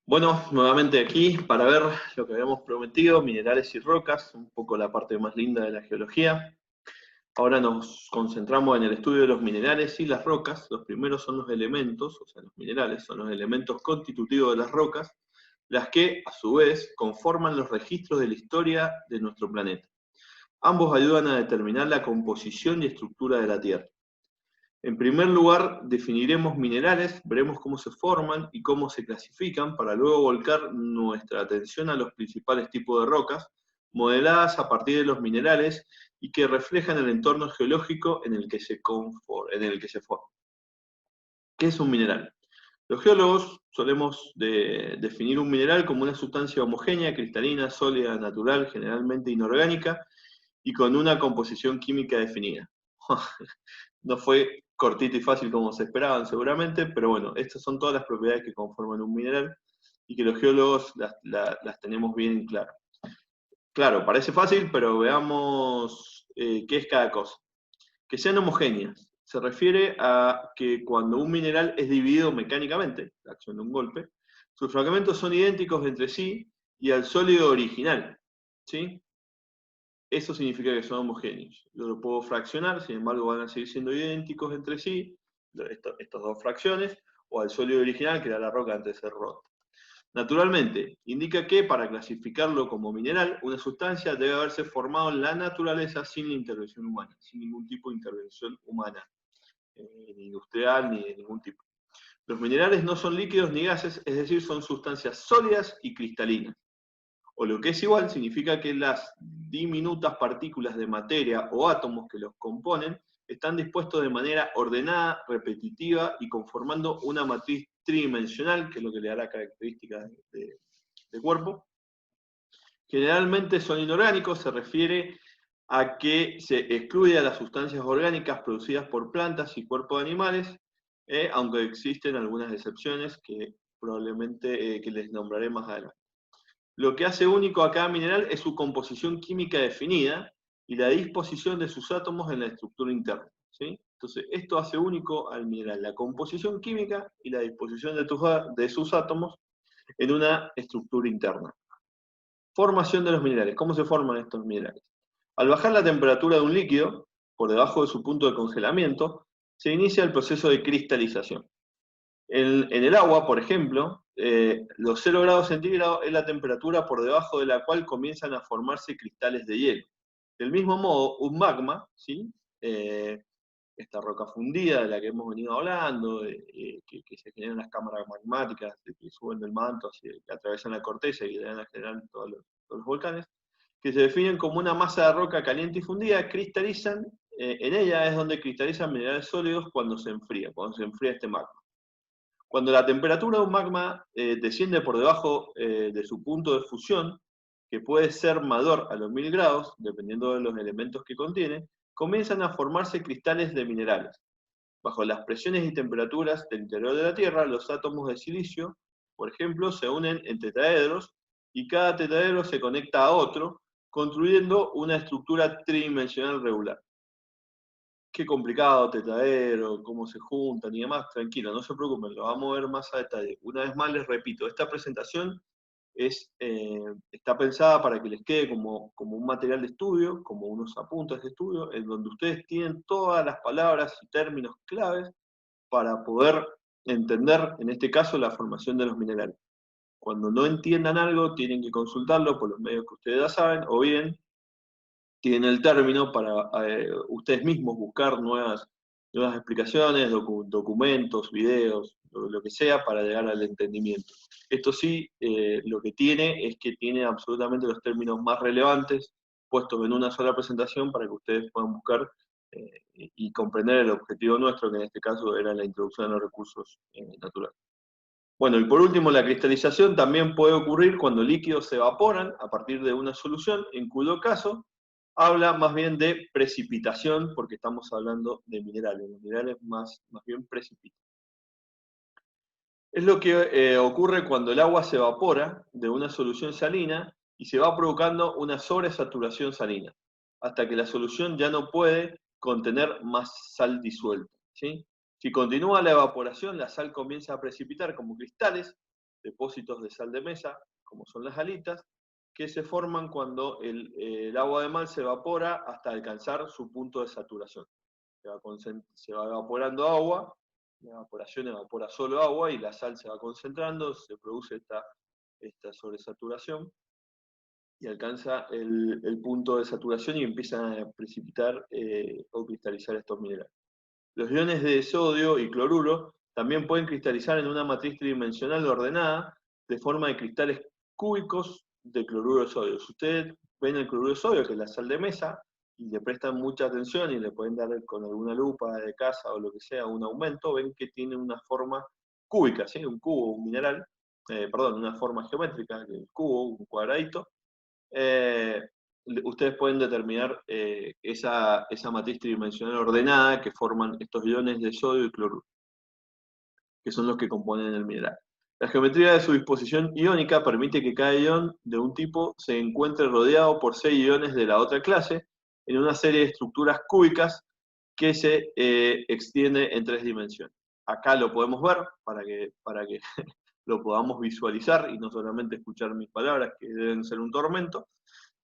Bueno, nuevamente aquí para ver lo que habíamos prometido, minerales y rocas, un poco la parte más linda de la geología. Ahora nos concentramos en el estudio de los minerales y las rocas. Los primeros son los elementos, o sea, los minerales son los elementos constitutivos de las rocas, las que, a su vez, conforman los registros de la historia de nuestro planeta. Ambos ayudan a determinar la composición y estructura de la Tierra. En primer lugar, definiremos minerales, veremos cómo se forman y cómo se clasifican, para luego volcar nuestra atención a los principales tipos de rocas, modeladas a partir de los minerales y que reflejan el entorno geológico en el que se forman. ¿Qué es un mineral? Los geólogos solemos definir un mineral como una sustancia homogénea, cristalina, sólida, natural, generalmente inorgánica, y con una composición química definida. No fue cortito y fácil como se esperaban seguramente, pero bueno, estas son todas las propiedades que conforman un mineral y que los geólogos las tenemos bien claras. Claro, parece fácil, pero veamos qué es cada cosa. Que sean homogéneas. Se refiere a que cuando un mineral es dividido mecánicamente, la acción de un golpe, sus fragmentos son idénticos entre sí y al sólido original, ¿sí? Eso significa que son homogéneos. Yo lo puedo fraccionar, sin embargo van a seguir siendo idénticos entre sí, estas dos fracciones, o al sólido original, que era la roca antes de ser rota. Naturalmente, indica que para clasificarlo como mineral, una sustancia debe haberse formado en la naturaleza sin la intervención humana, sin ningún tipo de intervención humana, ni industrial ni de ningún tipo. Los minerales no son líquidos ni gases, es decir, son sustancias sólidas y cristalinas. O lo que es igual, significa que las diminutas partículas de materia o átomos que los componen están dispuestos de manera ordenada, repetitiva y conformando una matriz tridimensional, que es lo que le da la característica de cuerpo. Generalmente son inorgánicos, se refiere a que se excluye a las sustancias orgánicas producidas por plantas y cuerpos de animales, aunque existen algunas excepciones que probablemente que les nombraré más adelante. Lo que hace único a cada mineral es su composición química definida y la disposición de sus átomos en la estructura interna, ¿sí? Entonces, esto hace único al mineral, la composición química y la disposición de sus átomos en una estructura interna. Formación de los minerales. ¿Cómo se forman estos minerales? Al bajar la temperatura de un líquido, por debajo de su punto de congelamiento, se inicia el proceso de cristalización. En el agua, por ejemplo, los 0 grados centígrados es la temperatura por debajo de la cual comienzan a formarse cristales de hielo. Del mismo modo, un magma, ¿sí? Esta roca fundida de la que hemos venido hablando, que se generan las cámaras magmáticas que suben del manto, que atraviesan la corteza y que generan todos los volcanes, que se definen como una masa de roca caliente y fundida, cristalizan, en ella es donde cristalizan minerales sólidos cuando se enfría este magma. Cuando la temperatura de un magma desciende por debajo de su punto de fusión, que puede ser mayor a los 1000 grados, dependiendo de los elementos que contiene, comienzan a formarse cristales de minerales. Bajo las presiones y temperaturas del interior de la Tierra, los átomos de silicio, por ejemplo, se unen en tetraedros y cada tetraedro se conecta a otro, construyendo una estructura tridimensional regular. Qué complicado, tetraedro, cómo se juntan y demás, tranquilo, no se preocupen, lo vamos a ver más a detalle. Una vez más les repito, esta presentación está pensada para que les quede como un material de estudio, como unos apuntes de estudio, en donde ustedes tienen todas las palabras y términos claves para poder entender, en este caso, la formación de los minerales. Cuando no entiendan algo, tienen que consultarlo por los medios que ustedes ya saben, o bien tienen el término para ustedes mismos buscar nuevas explicaciones, documentos, videos, lo que sea, para llegar al entendimiento. Esto sí, lo que tiene es que tiene absolutamente los términos más relevantes puestos en una sola presentación para que ustedes puedan buscar y comprender el objetivo nuestro, que en este caso era la introducción a los recursos naturales. Bueno, y por último, la cristalización también puede ocurrir cuando líquidos se evaporan a partir de una solución, en cuyo caso habla más bien de precipitación, porque estamos hablando de minerales. Los minerales más bien precipitan. Es lo que ocurre cuando el agua se evapora de una solución salina y se va provocando una sobresaturación salina, hasta que la solución ya no puede contener más sal disuelta, ¿sí? Si continúa la evaporación, la sal comienza a precipitar como cristales depósitos de sal de mesa, como son las halitas, que se forman cuando el agua de mal se evapora hasta alcanzar su punto de saturación. Se va evaporando agua, la evaporación evapora solo agua y la sal se va concentrando, se produce esta sobresaturación y alcanza el punto de saturación y empiezan a precipitar o cristalizar estos minerales. Los iones de sodio y cloruro también pueden cristalizar en una matriz tridimensional ordenada de forma de cristales cúbicos de cloruro de sodio. Si ustedes ven el cloruro de sodio, que es la sal de mesa, y le prestan mucha atención y le pueden dar con alguna lupa de casa o lo que sea un aumento, ven que tiene una forma cúbica, ¿sí? Un cubo, un mineral, una forma geométrica, el cubo, un cuadradito. Ustedes pueden determinar esa matriz tridimensional ordenada que forman estos iones de sodio y cloruro, que son los que componen el mineral. La geometría de su disposición iónica permite que cada ion de un tipo se encuentre rodeado por 6 iones de la otra clase en una serie de estructuras cúbicas que se extiende en 3 dimensiones. Acá lo podemos ver para que lo podamos visualizar y no solamente escuchar mis palabras, que deben ser un tormento.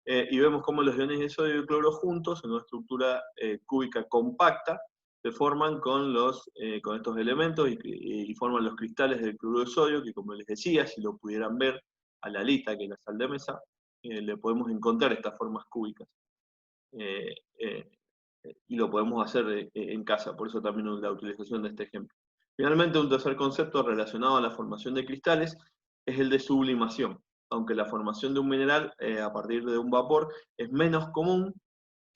Y vemos cómo los iones de sodio y cloro juntos, en una estructura cúbica compacta, se forman con estos elementos y forman los cristales del cloruro de sodio, que como les decía, si lo pudieran ver a la halita, que es la sal de mesa, le podemos encontrar estas formas cúbicas. Y lo podemos hacer en casa, por eso también la utilización de este ejemplo. Finalmente, un tercer concepto relacionado a la formación de cristales es el de sublimación. Aunque la formación de un mineral a partir de un vapor es menos común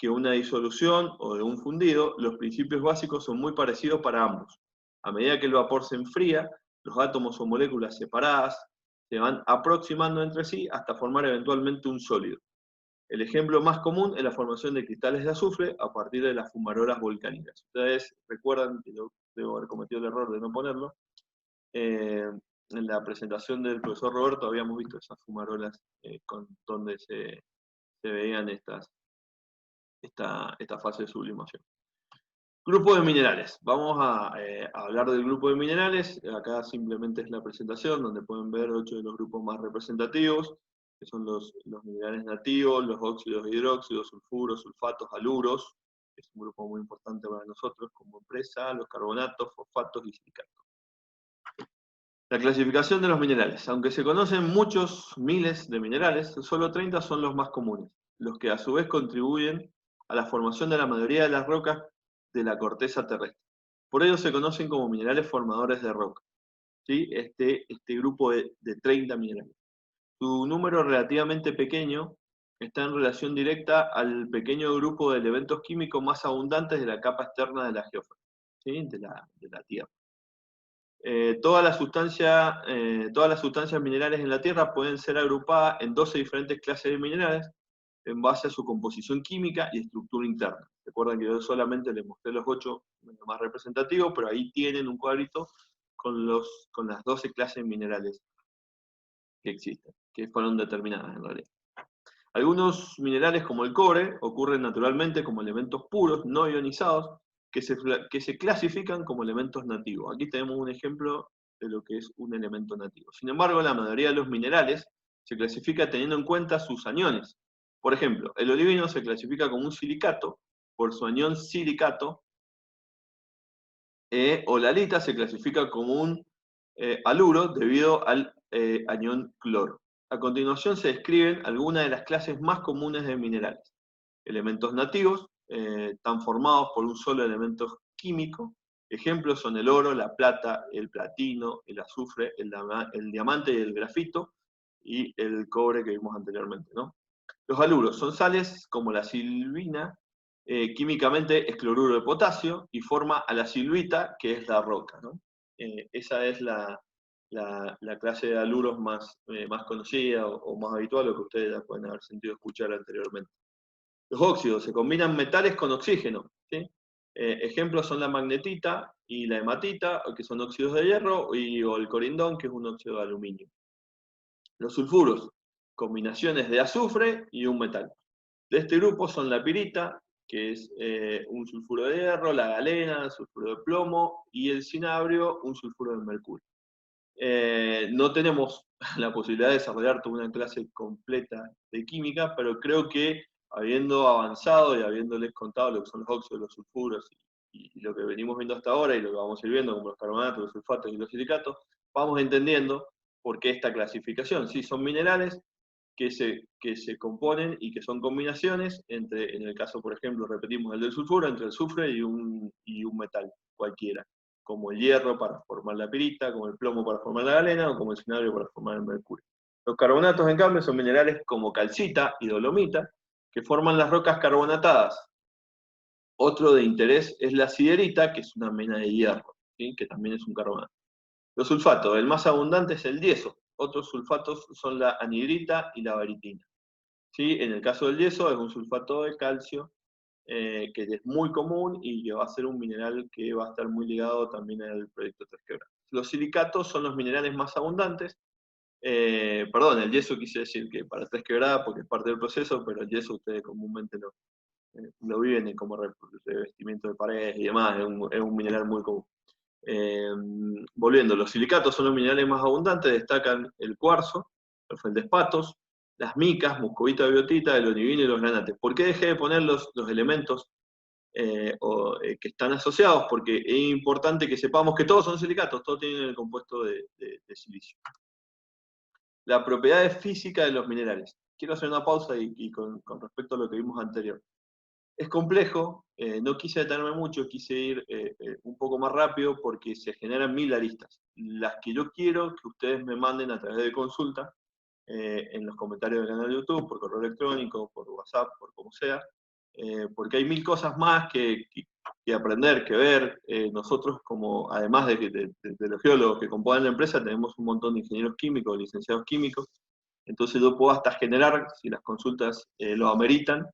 que una disolución o de un fundido, los principios básicos son muy parecidos para ambos. A medida que el vapor se enfría, los átomos o moléculas separadas se van aproximando entre sí hasta formar eventualmente un sólido. El ejemplo más común es la formación de cristales de azufre a partir de las fumarolas volcánicas. Ustedes recuerdan, que yo debo haber cometido el error de no ponerlo, en la presentación del profesor Roberto habíamos visto esas fumarolas donde se veían esta fase de sublimación. Grupo de minerales. Vamos a hablar del grupo de minerales. Acá simplemente es la presentación donde pueden ver 8 de los grupos más representativos, que son los minerales nativos, los óxidos e hidróxidos, sulfuros, sulfatos, haluros, que es un grupo muy importante para nosotros como empresa, los carbonatos, fosfatos y silicatos. La clasificación de los minerales. Aunque se conocen muchos miles de minerales, solo 30 son los más comunes, los que a su vez contribuyen a la formación de la mayoría de las rocas de la corteza terrestre. Por ello se conocen como minerales formadores de roca, ¿sí? Este grupo de 30 minerales. Su número relativamente pequeño está en relación directa al pequeño grupo de elementos químicos más abundantes de la capa externa de la geósfera, ¿sí? de la Tierra. Todas las sustancias minerales en la Tierra pueden ser agrupadas en 12 diferentes clases de minerales en base a su composición química y estructura interna. Recuerden que yo solamente les mostré los 8 más representativos, pero ahí tienen un cuadrito con las 12 clases minerales que existen, que fueron determinadas en realidad. Algunos minerales como el cobre ocurren naturalmente como elementos puros, no ionizados, que se clasifican como elementos nativos. Aquí tenemos un ejemplo de lo que es un elemento nativo. Sin embargo, la mayoría de los minerales se clasifica teniendo en cuenta sus aniones. Por ejemplo, el olivino se clasifica como un silicato por su anión silicato, o la halita se clasifica como un haluro debido al anión cloro. A continuación se describen algunas de las clases más comunes de minerales. Elementos nativos, están formados por un solo elemento químico. Ejemplos son el oro, la plata, el platino, el azufre, el diamante y el grafito, y el cobre que vimos anteriormente, ¿no? Los haluros son sales como la silvina, químicamente es cloruro de potasio y forma a la silvita, que es la roca, ¿no? Esa es la clase de haluros más conocida o más habitual, o que ustedes ya pueden haber sentido escuchar anteriormente. Los óxidos, se combinan metales con oxígeno, ¿sí? Ejemplos son la magnetita y la hematita, que son óxidos de hierro, o el corindón, que es un óxido de aluminio. Los sulfuros, combinaciones de azufre y un metal. De este grupo son la pirita, que es un sulfuro de hierro, la galena, sulfuro de plomo, y el cinabrio, un sulfuro de mercurio. No tenemos la posibilidad de desarrollar toda una clase completa de química, pero creo que habiendo avanzado y habiéndoles contado lo que son los óxidos, los sulfuros y lo que venimos viendo hasta ahora y lo que vamos a ir viendo como los carbonatos, los sulfatos y los silicatos, vamos entendiendo por qué esta clasificación. Sí, son minerales que se componen y que son combinaciones entre, en el caso, por ejemplo, repetimos el del sulfuro, entre el azufre y un metal cualquiera, como el hierro para formar la pirita, como el plomo para formar la galena, o como el cinabrio para formar el mercurio. Los carbonatos, en cambio, son minerales como calcita y dolomita, que forman las rocas carbonatadas. Otro de interés es la siderita, que es una mena de hierro, ¿sí? Que también es un carbonato. Los sulfatos, el más abundante es el yeso. Otros sulfatos son la anhidrita y la baritina. ¿Sí? En el caso del yeso es un sulfato de calcio que es muy común y que va a ser un mineral que va a estar muy ligado también al proyecto Tres Quebradas. Los silicatos son los minerales más abundantes. Perdón, el yeso quise decir que para Tres Quebradas porque es parte del proceso, pero el yeso ustedes comúnmente lo viven como revestimiento de paredes y demás, es un mineral muy común. Volviendo, los silicatos son los minerales más abundantes, destacan el cuarzo, los feldespatos, las micas, muscovita, biotita, el olivino y los granates. ¿Por qué dejé de poner los elementos que están asociados? Porque es importante que sepamos que todos son silicatos, todos tienen el compuesto de silicio. La propiedad física de los minerales. Quiero hacer una pausa y con respecto a lo que vimos anterior. Es complejo, no quise detenerme mucho, quise ir un poco más rápido porque se generan 1000 aristas. Las que yo quiero que ustedes me manden a través de consulta, en los comentarios del canal de YouTube, por correo electrónico, por WhatsApp, por como sea, porque hay 1000 cosas más que aprender, que ver. Nosotros, como además de los geólogos que componen la empresa, tenemos un montón de ingenieros químicos, licenciados químicos, entonces yo puedo hasta generar, si las consultas lo ameritan,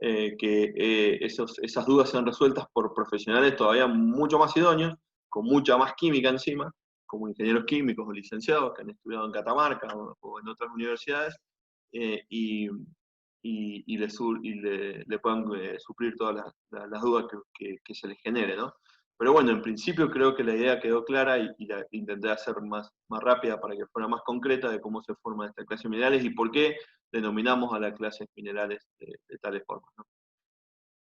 que esas dudas sean resueltas por profesionales todavía mucho más idóneos, con mucha más química encima, como ingenieros químicos o licenciados que han estudiado en Catamarca o en otras universidades, y le puedan suplir todas las dudas que se les genere, ¿no? Pero bueno, en principio creo que la idea quedó clara y la intenté hacer más rápida para que fuera más concreta de cómo se forma esta clase de minerales y por qué denominamos a las clases minerales de tales formas, ¿no?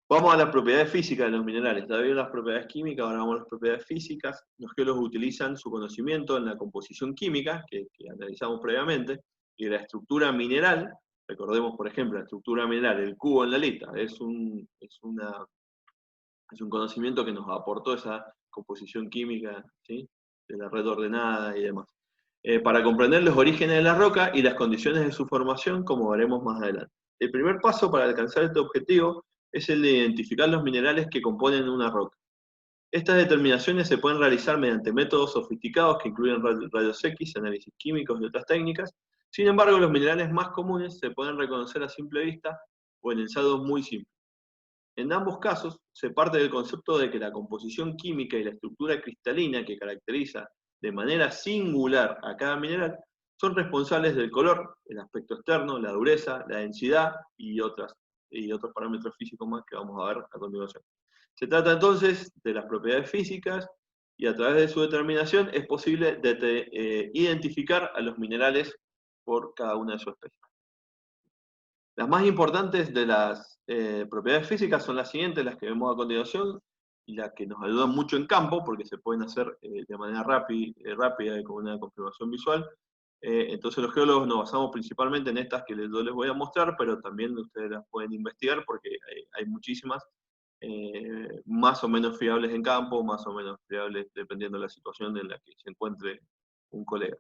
Vamos a las propiedades físicas de los minerales. Ya vieron las propiedades químicas, ahora vamos a las propiedades físicas. Los geólogos utilizan su conocimiento en la composición química, que analizamos previamente, y la estructura mineral. Recordemos, por ejemplo, la estructura mineral, el cubo en la lista, es un conocimiento que nos aportó esa composición química, ¿sí? De la red ordenada y demás. Para comprender los orígenes de la roca y las condiciones de su formación, como veremos más adelante. El primer paso para alcanzar este objetivo es el de identificar los minerales que componen una roca. Estas determinaciones se pueden realizar mediante métodos sofisticados que incluyen rayos X, análisis químicos y otras técnicas. Sin embargo, los minerales más comunes se pueden reconocer a simple vista o en ensayos muy simples. En ambos casos, se parte del concepto de que la composición química y la estructura cristalina que caracteriza de manera singular a cada mineral son responsables del color, el aspecto externo, la dureza, la densidad y otros parámetros físicos más que vamos a ver a continuación. Se trata entonces de las propiedades físicas y a través de su determinación es posible identificar a los minerales por cada una de sus especies. Las más importantes de las propiedades físicas son las siguientes, las que vemos a continuación, y las que nos ayudan mucho en campo, porque se pueden hacer de manera rápida y con una confirmación visual. Entonces los geólogos nos basamos principalmente en estas que yo les voy a mostrar, pero también ustedes las pueden investigar porque hay muchísimas, más o menos fiables en campo, más o menos fiables dependiendo de la situación en la que se encuentre un colega.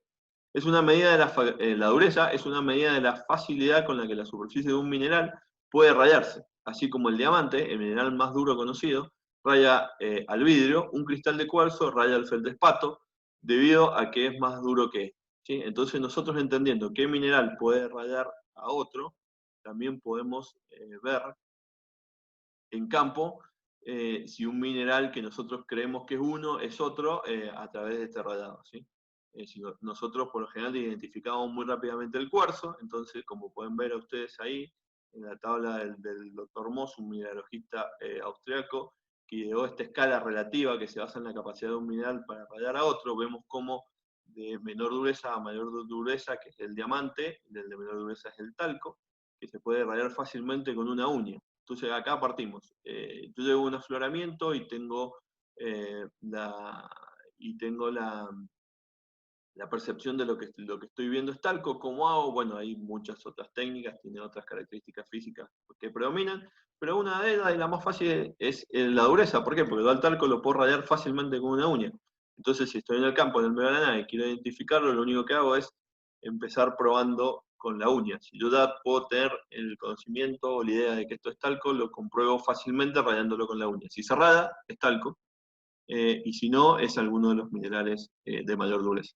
Es una medida de la dureza es una medida de la facilidad con la que la superficie de un mineral puede rayarse, así como el diamante, el mineral más duro conocido, raya al vidrio, un cristal de cuarzo raya al feldespato, debido a que es más duro que éste, ¿sí? Entonces nosotros entendiendo qué mineral puede rayar a otro, también podemos ver en campo si un mineral que nosotros creemos que es uno es otro a través de este rayado, ¿sí? Si nosotros por lo general identificamos muy rápidamente el cuarzo, entonces como pueden ver a ustedes ahí, en la tabla del Dr. Moss, un mineralogista austriaco, que ideó esta escala relativa que se basa en la capacidad de un mineral para rayar a otro, vemos cómo de menor dureza a mayor dureza, que es el diamante, y el de menor dureza es el talco, que se puede rayar fácilmente con una uña. Entonces acá partimos. Yo llevo un afloramiento y tengo la percepción de lo que estoy viendo es talco. ¿Cómo hago? Bueno, hay muchas otras técnicas, tiene otras características físicas que predominan, pero una de ellas, y la más fácil, es la dureza. ¿Por qué? Porque yo al talco lo puedo rayar fácilmente con una uña. Entonces, si estoy en el campo, en el medio de la nada, y quiero identificarlo, lo único que hago es empezar probando con la uña. Si yo ya puedo tener el conocimiento o la idea de que esto es talco, lo compruebo fácilmente rayándolo con la uña. Si se raya, es talco, y si no, es alguno de los minerales de mayor dureza.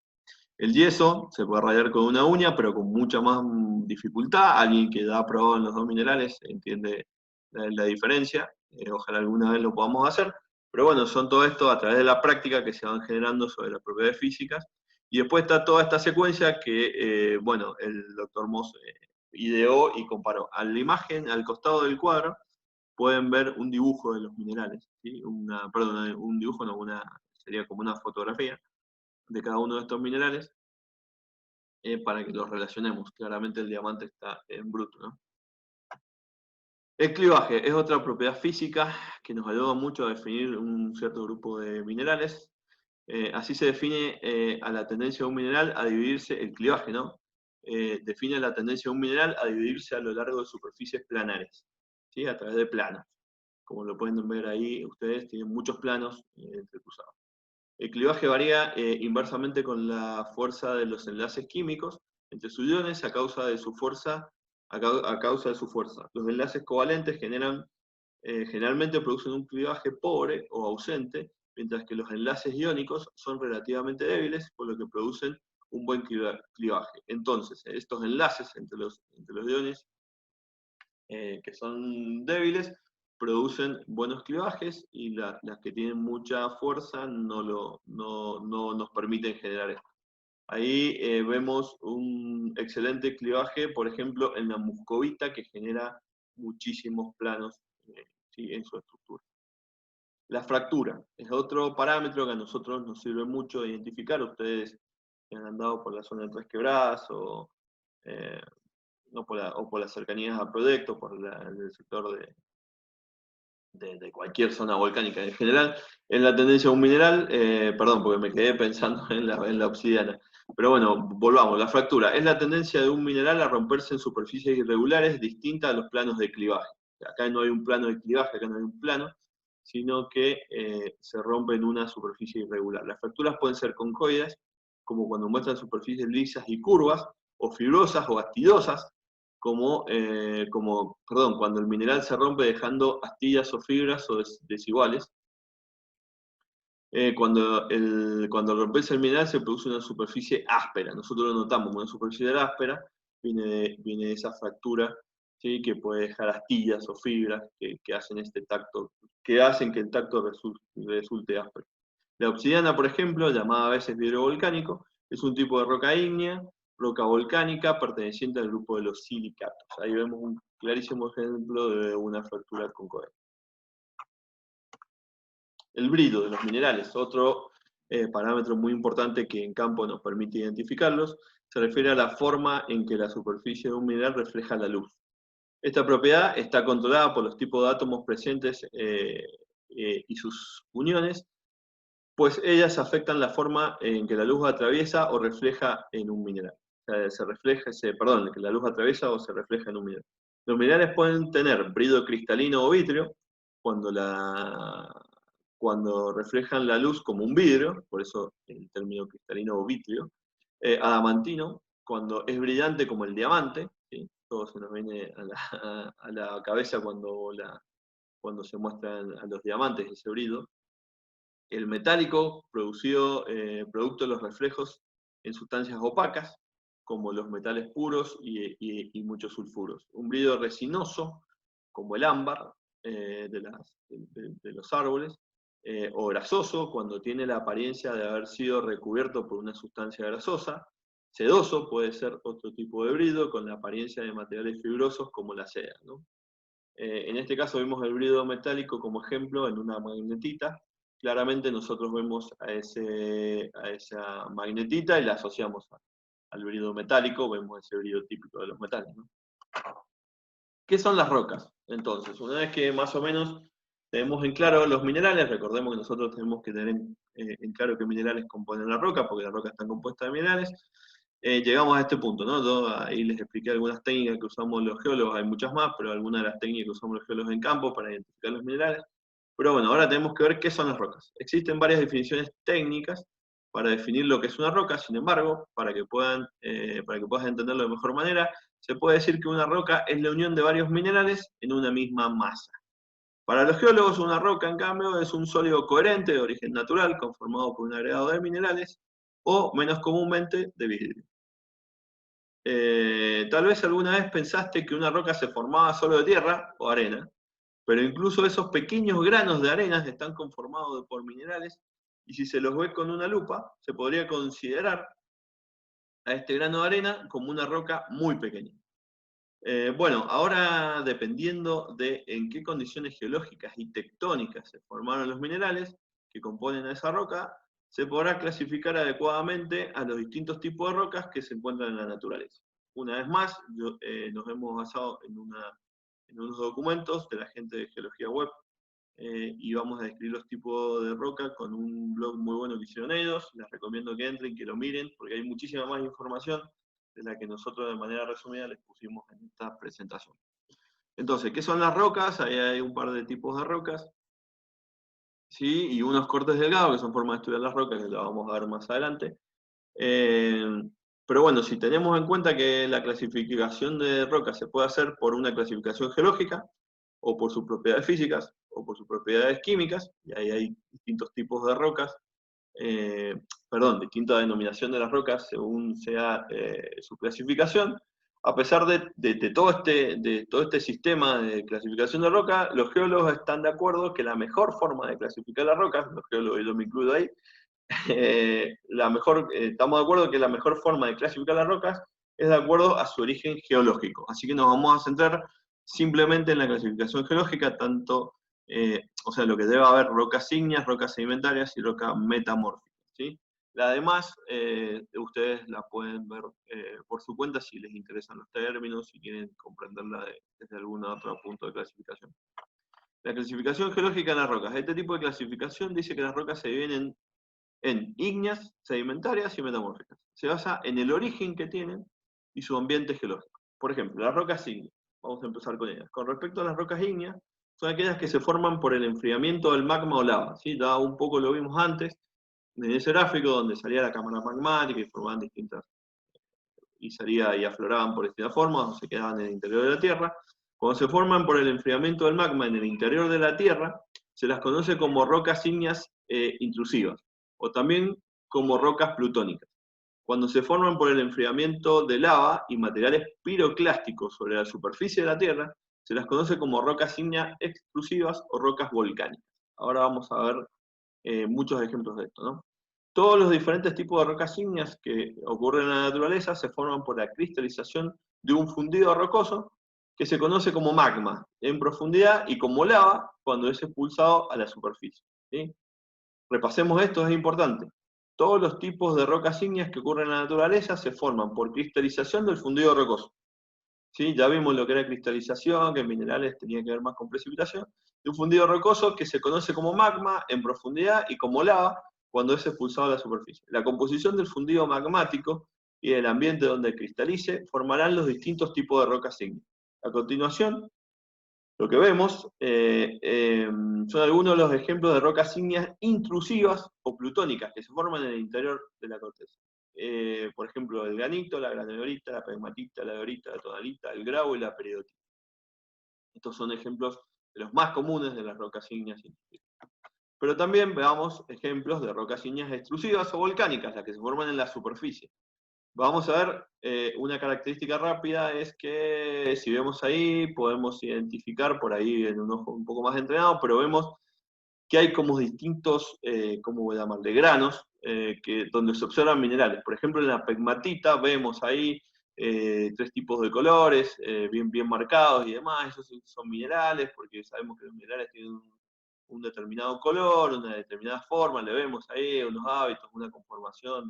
El yeso se puede rayar con una uña, pero con mucha más dificultad. Alguien que ha probado en los dos minerales entiende la diferencia. Ojalá alguna vez lo podamos hacer. Pero bueno, son todo esto a través de la práctica que se van generando sobre las propiedades físicas. Y después está toda esta secuencia que, bueno, el doctor Moss ideó y comparó. A la imagen, al costado del cuadro, pueden ver un dibujo de los minerales. ¿Sí? Perdón, un dibujo, no, sería como una fotografía de cada uno de estos minerales, para que los relacionemos. Claramente el diamante está en bruto, ¿no? El clivaje es otra propiedad física que nos ayuda mucho a definir un cierto grupo de minerales. Así se define a la tendencia de un mineral a dividirse, el clivaje, ¿no? Define la tendencia de un mineral a dividirse a lo largo de superficies planares, ¿sí? A través de planos. Como lo pueden ver ahí, ustedes tienen muchos planos entrecruzados. El clivaje varía inversamente con la fuerza de los enlaces químicos entre sus iones a causa de su fuerza. Los enlaces covalentes generalmente producen un clivaje pobre o ausente, mientras que los enlaces iónicos son relativamente débiles, por lo que producen un buen clivaje. Entonces, estos enlaces entre los iones que son débiles producen buenos clivajes, y las que tienen mucha fuerza no nos permiten generar esto. Ahí vemos un excelente clivaje, por ejemplo, en la muscovita, que genera muchísimos planos ¿sí? en su estructura. La fractura es otro parámetro que a nosotros nos sirve mucho de identificar. Ustedes que han andado por la zona de Tres Quebradas eh, o por las cercanías a proyectos, por el sector de cualquier zona volcánica en general, es la tendencia de un mineral, perdón, porque me quedé pensando en la obsidiana. Pero bueno, volvamos, la fractura es la tendencia de un mineral a romperse en superficies irregulares distintas a los planos de clivaje. Acá no hay un plano de clivaje, acá no hay un plano, sino que se rompe en una superficie irregular. Las fracturas pueden ser concoides, como cuando muestran superficies lisas y curvas, o fibrosas o astillosas, cuando el mineral se rompe dejando astillas o fibras o desiguales. Cuando rompes el mineral se produce una superficie áspera. Nosotros lo notamos, una superficie áspera viene de esa fractura, ¿sí? Que puede dejar astillas o fibras que hacen este tacto, que hacen que el tacto resulte áspero. La obsidiana, por ejemplo, llamada a veces vidrio volcánico, es un tipo de roca ígnea, roca volcánica perteneciente al grupo de los silicatos. Ahí vemos un clarísimo ejemplo de una fractura concoidal. El brillo de los minerales, otro parámetro muy importante que en campo nos permite identificarlos, se refiere a la forma en que la superficie de un mineral refleja la luz. Esta propiedad está controlada por los tipos de átomos presentes y sus uniones, pues ellas afectan la forma en que la luz atraviesa o refleja en un mineral. O sea, que la luz atraviesa o se refleja en un mineral. Los minerales pueden tener brillo cristalino o vítreo cuando reflejan la luz como un vidrio, por eso el término cristalino o vítreo. Adamantino, cuando es brillante como el diamante, ¿sí? Todo se nos viene a la cabeza cuando se muestran a los diamantes ese brillo. El metálico, producto de los reflejos en sustancias opacas, como los metales puros y muchos sulfuros. Un brillo resinoso, como el ámbar de los árboles, o grasoso, cuando tiene la apariencia de haber sido recubierto por una sustancia grasosa. Sedoso puede ser otro tipo de brillo, con la apariencia de materiales fibrosos, como la seda, ¿no? En este caso vemos el brillo metálico como ejemplo en una magnetita, claramente nosotros vemos a esa magnetita y la asociamos al brillo metálico, vemos ese brillo típico de los metales, ¿no? ¿Qué son las rocas? Entonces, una vez que más o menos tenemos en claro los minerales, recordemos que nosotros tenemos que tener en claro qué minerales componen la roca, porque la roca está compuesta de minerales, llegamos a este punto, ¿no? Yo ahí les expliqué algunas técnicas que usamos los geólogos, hay muchas más, pero algunas de las técnicas que usamos los geólogos en campo para identificar los minerales. Pero bueno, ahora tenemos que ver qué son las rocas. Existen varias definiciones técnicas para definir lo que es una roca, sin embargo, para que puedas entenderlo de mejor manera, se puede decir que una roca es la unión de varios minerales en una misma masa. Para los geólogos, una roca, en cambio, es un sólido coherente de origen natural, conformado por un agregado de minerales, o, menos comúnmente, de vidrio. Tal vez alguna vez pensaste que una roca se formaba solo de tierra o arena, pero incluso esos pequeños granos de arena están conformados por minerales, y si se los ve con una lupa, se podría considerar a este grano de arena como una roca muy pequeña. Bueno, ahora dependiendo de en qué condiciones geológicas y tectónicas se formaron los minerales que componen a esa roca, se podrá clasificar adecuadamente a los distintos tipos de rocas que se encuentran en la naturaleza. Una vez más, nos hemos basado en unos documentos de la gente de Geología Web, y vamos a describir los tipos de roca con un blog muy bueno que hicieron ellos. Les recomiendo que entren, que lo miren, porque hay muchísima más información de la que nosotros de manera resumida les pusimos en esta presentación. Entonces, ¿qué son las rocas? Ahí hay un par de tipos de rocas, ¿sí? Y unos cortes delgados, que son formas de estudiar las rocas, que lo vamos a ver más adelante. Pero bueno, si tenemos en cuenta que la clasificación de rocas se puede hacer por una clasificación geológica, o por sus propiedades físicas, o por sus propiedades químicas, y ahí hay distintos tipos de rocas, distinta denominación de las rocas según sea su clasificación. A pesar de todo este sistema de clasificación de roca, los geólogos están de acuerdo que la mejor forma de clasificar las rocas, los geólogos, y yo me incluyo ahí, estamos de acuerdo que la mejor forma de clasificar las rocas es de acuerdo a su origen geológico. Así que nos vamos a centrar simplemente en la clasificación geológica, lo que debe haber rocas ígneas, rocas sedimentarias y rocas metamórficas, ¿sí? La demás, ustedes la pueden ver por su cuenta si les interesan los términos, si quieren comprenderla desde algún otro punto de clasificación. La clasificación geológica de las rocas. Este tipo de clasificación dice que las rocas se dividen en ígneas, sedimentarias y metamórficas. Se basa en el origen que tienen y su ambiente geológico. Por ejemplo, las rocas ígneas. Vamos a empezar con ellas. Con respecto a las rocas ígneas, son aquellas que se forman por el enfriamiento del magma o lava. ¿Sí? Ya un poco lo vimos antes, en ese gráfico donde salía la cámara magmática y formaban y afloraban por distintas formas, o se quedaban en el interior de la Tierra. Cuando se forman por el enfriamiento del magma en el interior de la Tierra, se las conoce como rocas ígneas intrusivas, o también como rocas plutónicas. Cuando se forman por el enfriamiento de lava y materiales piroclásticos sobre la superficie de la Tierra, se las conoce como rocas ígneas extrusivas o rocas volcánicas. Ahora vamos a ver muchos ejemplos de esto, ¿no? Todos los diferentes tipos de rocas ígneas que ocurren en la naturaleza se forman por la cristalización de un fundido rocoso que se conoce como magma en profundidad y como lava cuando es expulsado a la superficie, ¿sí? Repasemos esto, es importante. Todos los tipos de rocas ígneas que ocurren en la naturaleza se forman por cristalización del fundido rocoso. ¿Sí? Ya vimos lo que era cristalización, que en minerales tenía que ver más con precipitación, de un fundido rocoso que se conoce como magma en profundidad y como lava cuando es expulsado a la superficie. La composición del fundido magmático y el ambiente donde cristalice formarán los distintos tipos de rocas ígneas. A continuación, lo que vemos son algunos de los ejemplos de rocas ígneas intrusivas o plutónicas que se forman en el interior de la corteza. Por ejemplo, el granito, la granulorita, la pegmatita, la diorita, la tonalita, el gravo y la peridotita. Estos son ejemplos de los más comunes de las rocas ígneas intrusivas. Pero también veamos ejemplos de rocas ígneas extrusivas o volcánicas, las que se forman en la superficie. Vamos a ver, una característica rápida es que si vemos ahí, podemos identificar por ahí en un ojo un poco más entrenado, pero vemos que hay como distintos, ¿cómo voy a llamarle? Granos, donde se observan minerales. Por ejemplo, en la pegmatita vemos ahí 3 tipos de colores, bien marcados y demás. Esos son minerales, porque sabemos que los minerales tienen un determinado color, una determinada forma, le vemos ahí unos hábitos, una conformación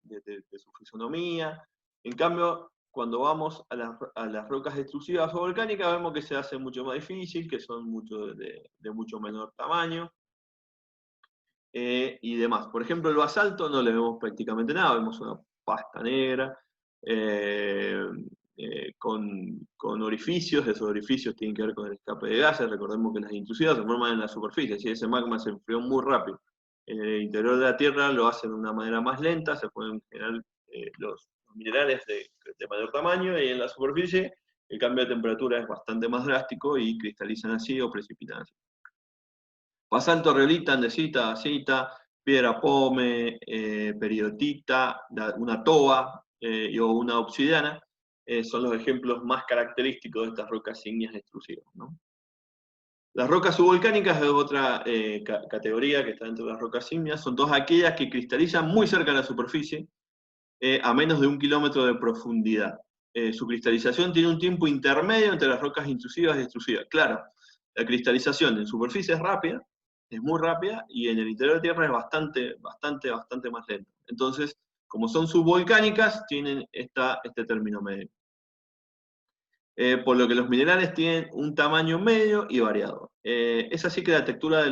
de su fisonomía. En cambio, cuando vamos a las rocas extrusivas o volcánicas, vemos que se hace mucho más difícil, que son de mucho menor tamaño, y demás. Por ejemplo, el basalto no le vemos prácticamente nada, vemos una pasta negra, con orificios. Esos orificios tienen que ver con el escape de gases. Recordemos que las intrusivas se forman en la superficie, si ese magma se enfrió muy rápido. En el interior de la Tierra lo hacen de una manera más lenta, se pueden generar los minerales de mayor tamaño, y en la superficie el cambio de temperatura es bastante más drástico y cristalizan así o precipitan así. Basalto, riolita, andesita, dacita, piedra pome, periodita, una toba o una obsidiana, son los ejemplos más característicos de estas rocas ígneas extrusivas, ¿no? Las rocas subvolcánicas es otra categoría que está dentro de las rocas ígneas, son todas aquellas que cristalizan muy cerca de la superficie, a menos de 1 kilómetro de profundidad. Su cristalización tiene un tiempo intermedio entre las rocas intrusivas y extrusivas. Claro, la cristalización en superficie es rápida, es muy rápida, y en el interior de tierra es bastante más lenta. Entonces, como son subvolcánicas, tienen este término medio. Por lo que los minerales tienen un tamaño medio y variado. Es así que la textura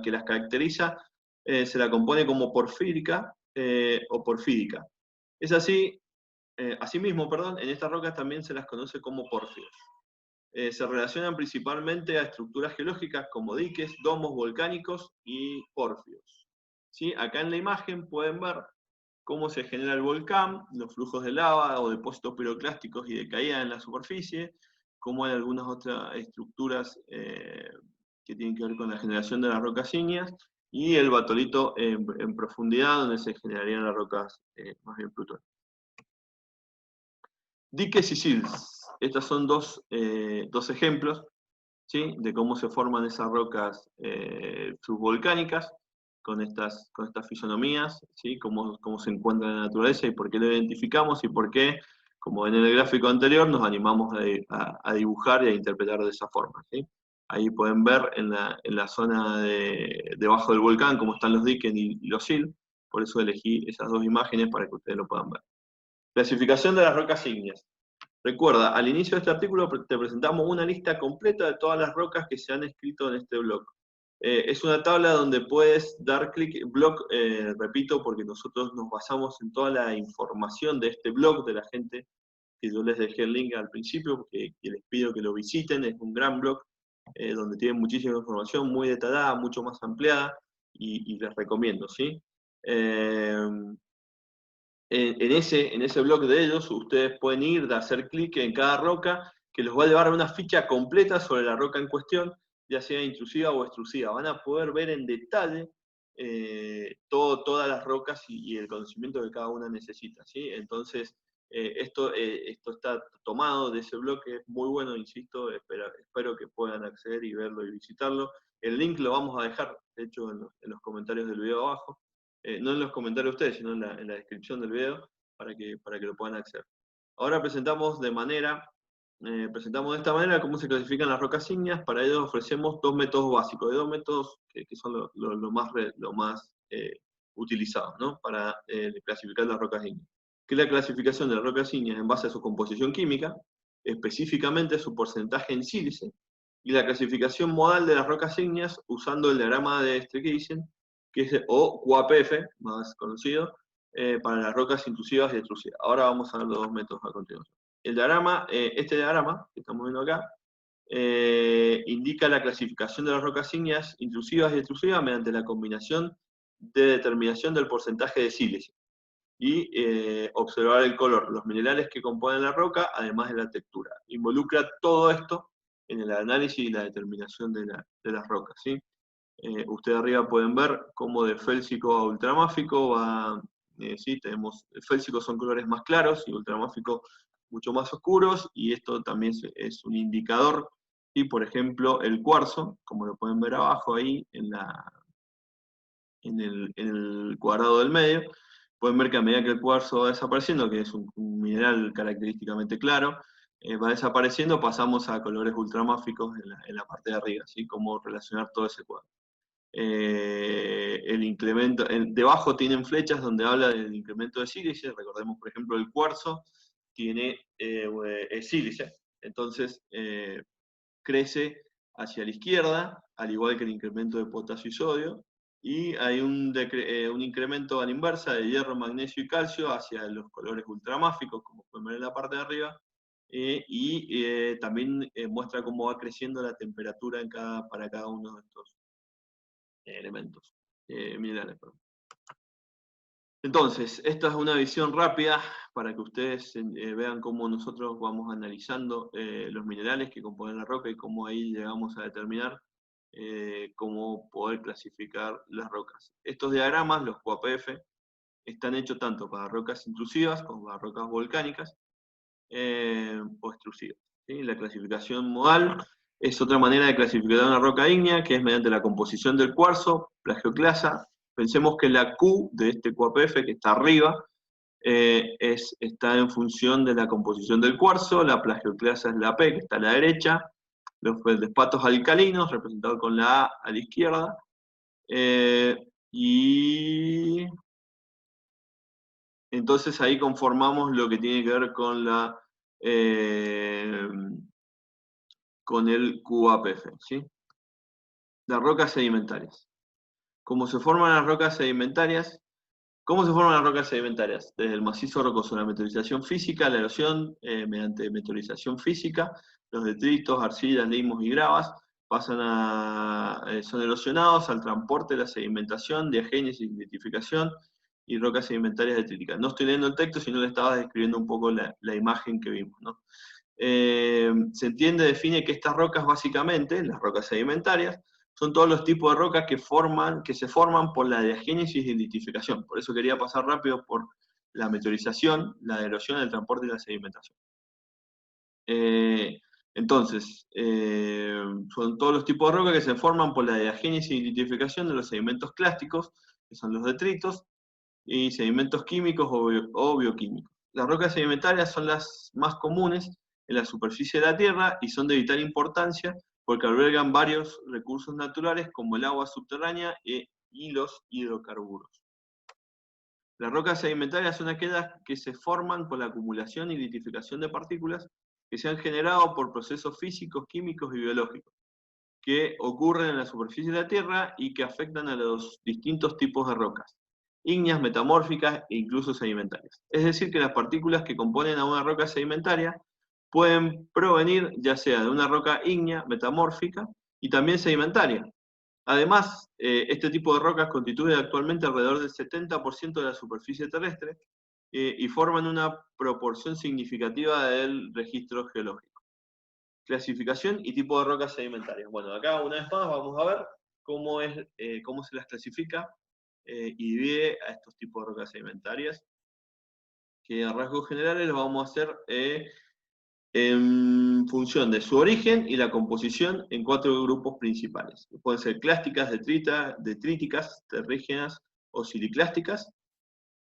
que las caracteriza se la compone como porfírica o porfídica. Es así, asimismo, en estas rocas también se las conoce como pórfidos. Se relacionan principalmente a estructuras geológicas como diques, domos volcánicos y pórfidos. ¿Sí? Acá en la imagen pueden ver cómo se genera el volcán, los flujos de lava o depósitos piroclásticos y de caída en la superficie, cómo hay algunas otras estructuras que tienen que ver con la generación de las rocas ígneas, y el batolito en profundidad, donde se generarían las rocas más bien plutónicas. Diques y sills. Estos son dos ejemplos, ¿sí?, de cómo se forman esas rocas subvolcánicas con estas fisonomías, ¿sí?, cómo se encuentran en la naturaleza y por qué lo identificamos y por qué, como en el gráfico anterior, nos animamos a dibujar y a interpretar de esa forma, ¿sí? Ahí pueden ver en la zona debajo del volcán cómo están los diques y los sills. Por eso elegí esas dos imágenes para que ustedes lo puedan ver. Clasificación de las rocas ígneas. Recuerda, al inicio de este artículo te presentamos una lista completa de todas las rocas que se han escrito en este blog. Es una tabla donde puedes dar clic, repito, porque nosotros nos basamos en toda la información de este blog de la gente, que yo les dejé el link al principio, porque les pido que lo visiten. Es un gran blog donde tienen muchísima información, muy detallada, mucho más ampliada, y les recomiendo, ¿sí? En ese blog de ellos, ustedes pueden ir, hacer clic en cada roca, que los va a llevar a una ficha completa sobre la roca en cuestión, ya sea intrusiva o extrusiva. Van a poder ver en detalle todas las rocas y el conocimiento que cada una necesita, ¿sí? Entonces, esto está tomado de ese blog, que es muy bueno, insisto. Espero que puedan acceder y verlo y visitarlo. El link lo vamos a dejar, de hecho, en los comentarios del video abajo. No en los comentarios de ustedes, sino en la descripción del video, para que lo puedan acceder. Ahora presentamos de esta manera cómo se clasifican las rocas ígneas. Para ello ofrecemos dos métodos básicos, dos métodos que son lo más utilizados, ¿no?, para clasificar las rocas ígneas. Que es la clasificación de las rocas ígneas en base a su composición química, específicamente su porcentaje en sílice, y la clasificación modal de las rocas ígneas usando el diagrama de Streckeisen, o QAPF, más conocido, para las rocas intrusivas y extrusivas. Ahora vamos a ver los dos métodos a continuación. Este diagrama que estamos viendo acá indica la clasificación de las rocas ígneas intrusivas y extrusivas mediante la combinación de determinación del porcentaje de sílice y observar el color, los minerales que componen la roca, además de la textura. Involucra todo esto en el análisis y la determinación de las rocas, ¿sí? Ustedes arriba pueden ver cómo de félsico a ultramáfico va, ¿sí? Félsico son colores más claros y ultramáfico mucho más oscuros, y esto también es un indicador. Y por ejemplo, el cuarzo, como lo pueden ver abajo ahí en el cuadrado del medio, pueden ver que a medida que el cuarzo va desapareciendo, que es un mineral característicamente claro, va desapareciendo, pasamos a colores ultramáficos en la parte de arriba, ¿sí? Cómo relacionar todo ese cuadro. el incremento, debajo tienen flechas donde habla del incremento de sílice. Recordemos, por ejemplo, el cuarzo tiene sílice, entonces crece hacia la izquierda, al igual que el incremento de potasio y sodio, y hay un incremento a la inversa de hierro, magnesio y calcio hacia los colores ultramáficos, como pueden ver en la parte de arriba, y también muestra cómo va creciendo la temperatura para cada uno de estos elementos minerales. Perdón. Entonces, esta es una visión rápida para que ustedes vean cómo nosotros vamos analizando los minerales que componen la roca y cómo ahí llegamos a determinar cómo poder clasificar las rocas. Estos diagramas, los QAPF, están hechos tanto para rocas intrusivas como para rocas volcánicas o extrusivas. ¿Sí? La clasificación modal es otra manera de clasificar una roca ígnea, que es mediante la composición del cuarzo, plagioclasa. Pensemos que la Q de este QAPF, que está arriba, está en función de la composición del cuarzo, la plagioclasa es la P, que está a la derecha, los feldespatos alcalinos, representados con la A la izquierda, y entonces ahí conformamos lo que tiene que ver con con el QAPF, ¿sí? Las rocas sedimentarias. ¿Cómo se forman las rocas sedimentarias? ¿Cómo se forman las rocas sedimentarias? Desde el macizo rocoso, la meteorización física, la erosión mediante meteorización física, los detritos, arcillas, limos y gravas son erosionados al transporte, la sedimentación, diagénesis, nitrificación y rocas sedimentarias detríticas. No estoy leyendo el texto, sino le estaba describiendo un poco la imagen que vimos, ¿no? Se entiende, define que estas rocas básicamente, las rocas sedimentarias, son todos los tipos de rocas que se forman por la diagénesis y nitrificación. Por eso quería pasar rápido por la meteorización, la erosión, el transporte y la sedimentación. Entonces, son todos los tipos de rocas que se forman por la diagénesis y nitrificación de los sedimentos clásticos, que son los detritos, y sedimentos químicos o bioquímicos. Las rocas sedimentarias son las más comunes en la superficie de la Tierra y son de vital importancia porque albergan varios recursos naturales como el agua subterránea y los hidrocarburos. Las rocas sedimentarias son aquellas que se forman por la acumulación y nitrificación de partículas que se han generado por procesos físicos, químicos y biológicos que ocurren en la superficie de la Tierra y que afectan a los distintos tipos de rocas, ígneas, metamórficas e incluso sedimentarias. Es decir, que las partículas que componen a una roca sedimentaria pueden provenir ya sea de una roca ígnea, metamórfica y también sedimentaria. Además, este tipo de rocas constituye actualmente alrededor del 70% de la superficie terrestre y forman una proporción significativa del registro geológico. Clasificación y tipo de rocas sedimentarias. Bueno, acá una vez más vamos a ver cómo se las clasifica y divide a estos tipos de rocas sedimentarias, que a rasgos generales los vamos a hacer en función de su origen y la composición en 4 grupos principales. Pueden ser clásticas, detríticas, terrígenas o siliclásticas,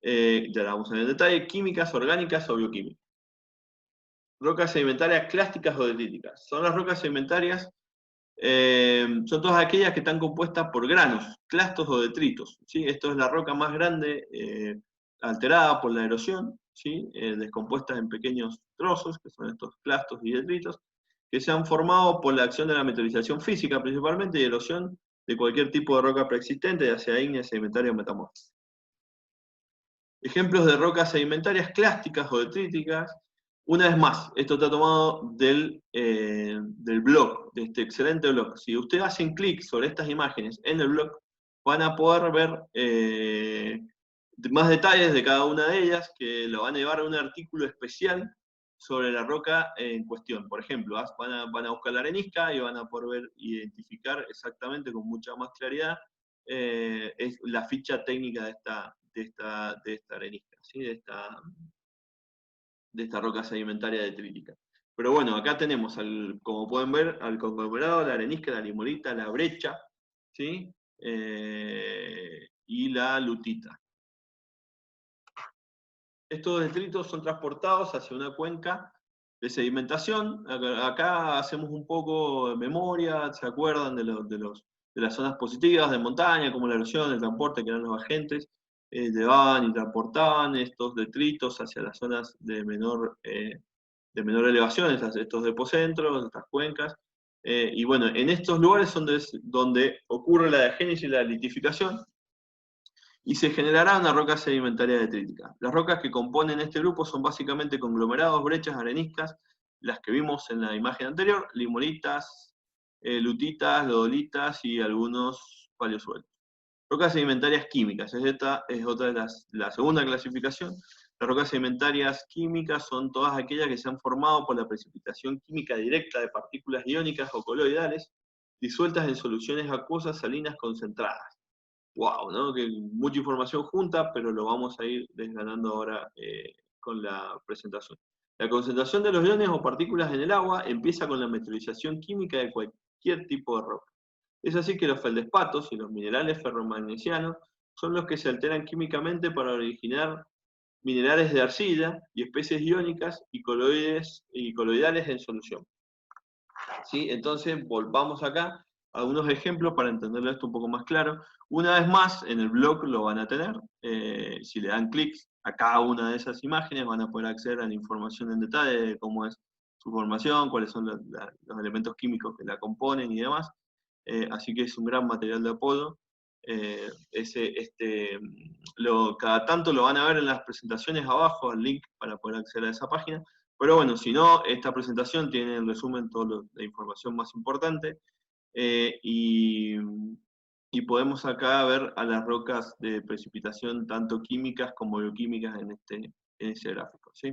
ya la vamos a ver en detalle, químicas, orgánicas o bioquímicas. Rocas sedimentarias clásticas o detríticas. Son las rocas sedimentarias, son todas aquellas que están compuestas por granos, clastos o detritos. ¿Sí? Esto es la roca más grande alterada por la erosión, ¿sí? Descompuestas en pequeños trozos, que son estos clastos y detritos, que se han formado por la acción de la meteorización física principalmente y erosión de cualquier tipo de roca preexistente, ya sea ígnea, sedimentaria o metamórfica. Ejemplos de rocas sedimentarias clásticas o detríticas. Una vez más, esto está tomado del blog, de este excelente blog. Si ustedes hacen clic sobre estas imágenes en el blog, van a poder ver más detalles de cada una de ellas, que lo van a llevar a un artículo especial sobre la roca en cuestión. Por ejemplo, van a buscar la arenisca y van a poder identificar exactamente con mucha más claridad es la ficha técnica de esta arenisca, ¿sí? de esta roca sedimentaria detrítica. Pero bueno, acá tenemos, como pueden ver, al conglomerado, la arenisca, la limolita, la brecha, ¿sí? Y la lutita. Estos detritos son transportados hacia una cuenca de sedimentación. Acá hacemos un poco de memoria, ¿se acuerdan de los las zonas positivas de montaña, como la erosión, el transporte, que eran los agentes, llevaban y transportaban estos detritos hacia las zonas de menor elevación, estos depocentros, estas cuencas. Y bueno, en estos lugares son donde ocurre la diagénesis y la litificación, y se generará una roca sedimentaria detrítica. Las rocas que componen este grupo son básicamente conglomerados, brechas, areniscas, las que vimos en la imagen anterior, limolitas, lutitas, lodolitas y algunos paleosuelos. Rocas sedimentarias químicas, esta es otra de la segunda clasificación. Las rocas sedimentarias químicas son todas aquellas que se han formado por la precipitación química directa de partículas iónicas o coloidales disueltas en soluciones acuosas salinas concentradas. Wow, ¿no? Que mucha información junta, pero lo vamos a ir desgranando ahora con la presentación. La concentración de los iones o partículas en el agua empieza con la meteorización química de cualquier tipo de roca. Es así que los feldespatos y los minerales ferromagnesianos son los que se alteran químicamente para originar minerales de arcilla y especies iónicas y coloidales en solución. ¿Sí? Entonces, volvamos acá a algunos ejemplos para entenderlo esto un poco más claro. Una vez más, en el blog lo van a tener. Si le dan clics a cada una de esas imágenes, van a poder acceder a la información en detalle de cómo es su formación, cuáles son los elementos químicos que la componen y demás. Así que es un gran material de apoyo. Cada tanto lo van a ver en las presentaciones abajo, el link para poder acceder a esa página. Pero bueno, si no, esta presentación tiene en resumen toda la información más importante, y podemos acá ver a las rocas de precipitación tanto químicas como bioquímicas en ese gráfico, ¿sí?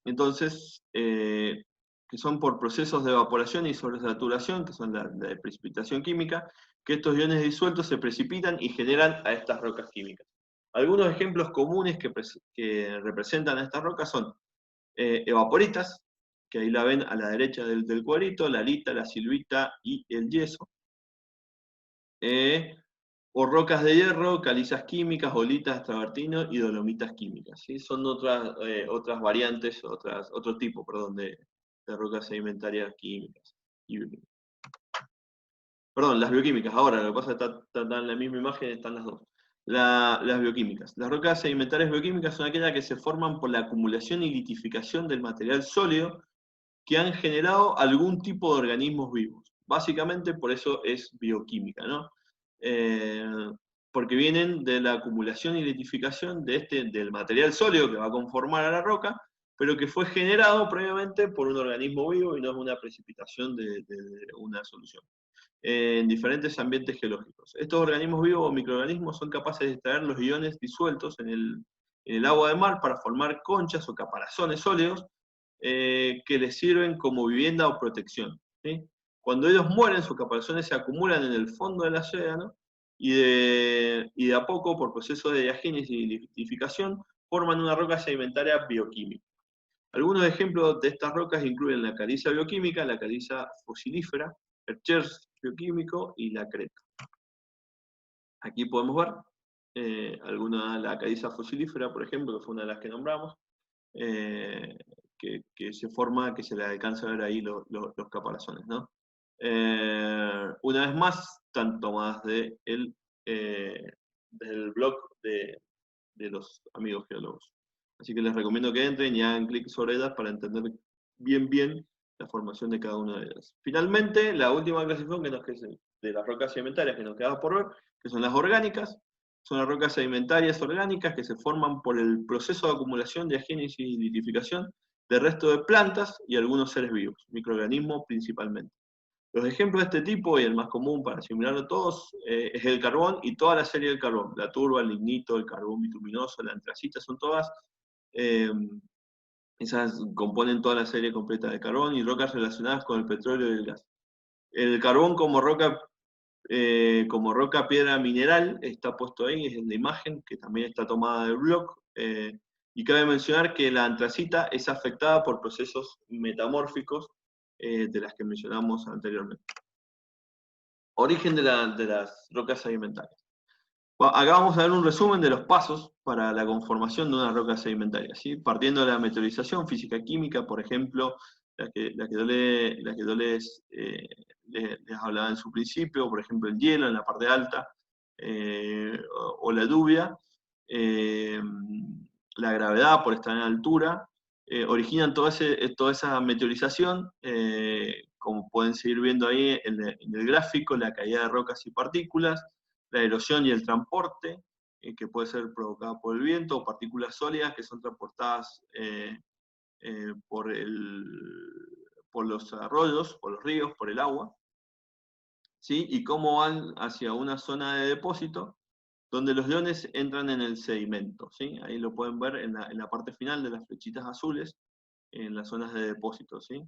Entonces, que son por procesos de evaporación y sobresaturación, que son la de precipitación química, que estos iones disueltos se precipitan y generan a estas rocas químicas. Algunos ejemplos comunes que representan a estas rocas son evaporitas, que ahí la ven a la derecha del cuadrito, la lita, la silvita y el yeso. O rocas de hierro, calizas químicas, bolitas, travertino y dolomitas químicas. ¿Sí? Son otras variantes, otro tipo, perdón, de rocas sedimentarias químicas y bioquímicas. Perdón, las bioquímicas. Ahora, lo que pasa es que están en la misma imagen, están las dos. Las bioquímicas. Las rocas sedimentarias bioquímicas son aquellas que se forman por la acumulación y litificación del material sólido que han generado algún tipo de organismos vivos. Básicamente por eso es bioquímica, ¿no? Porque vienen de la acumulación y litificación del material sólido que va a conformar a la roca, pero que fue generado previamente por un organismo vivo y no es una precipitación de una solución. En diferentes ambientes geológicos. Estos organismos vivos o microorganismos son capaces de extraer los iones disueltos en el agua de mar para formar conchas o caparazones sólidos que les sirven como vivienda o protección. ¿Sí? Cuando ellos mueren, sus caparazones se acumulan en el fondo del océano y de a poco, por procesos de diagénesis y litificación, forman una roca sedimentaria bioquímica. Algunos ejemplos de estas rocas incluyen la caliza bioquímica, la caliza fosilífera, el scherzo bioquímico y la creta. Aquí podemos ver la caliza fosilífera, por ejemplo, que fue una de las que nombramos, que se forma, que se le alcanza a ver ahí los caparazones, ¿no? Una vez más, tanto más del blog de los amigos geólogos. Así que les recomiendo que entren y hagan clic sobre ellas para entender bien la formación de cada una de ellas. Finalmente, la última clasificación de las rocas sedimentarias que nos queda por ver, que son las orgánicas. Son las rocas sedimentarias orgánicas que se forman por el proceso de acumulación, diagénesis y litificación del resto de plantas y algunos seres vivos, microorganismos principalmente. Los ejemplos de este tipo, y el más común para asimilarlo a todos, es el carbón y toda la serie del carbón. La turba, el lignito, el carbón bituminoso, la antracita, son todas, esas componen toda la serie completa de carbón y rocas relacionadas con el petróleo y el gas. El carbón como roca piedra mineral está puesto ahí, es en la imagen, que también está tomada del blog. Y cabe mencionar que la antracita es afectada por procesos metamórficos de las que mencionamos anteriormente. Origen de las rocas sedimentarias. Bueno, acá vamos a ver un resumen de los pasos para la conformación de una roca sedimentaria, ¿sí? Partiendo de la meteorización, física química, por ejemplo, la que yo les hablaba en su principio, por ejemplo el hielo en la parte alta, o la lluvia, la gravedad por estar en altura, originan toda esa meteorización, como pueden seguir viendo ahí en el gráfico, la caída de rocas y partículas, la erosión y el transporte, que puede ser provocada por el viento, o partículas sólidas que son transportadas por los arroyos, por los ríos, por el agua, ¿sí? Y cómo van hacia una zona de depósito, donde los iones entran en el sedimento, ¿sí? Ahí lo pueden ver en la parte final de las flechitas azules, en las zonas de depósito, ¿sí?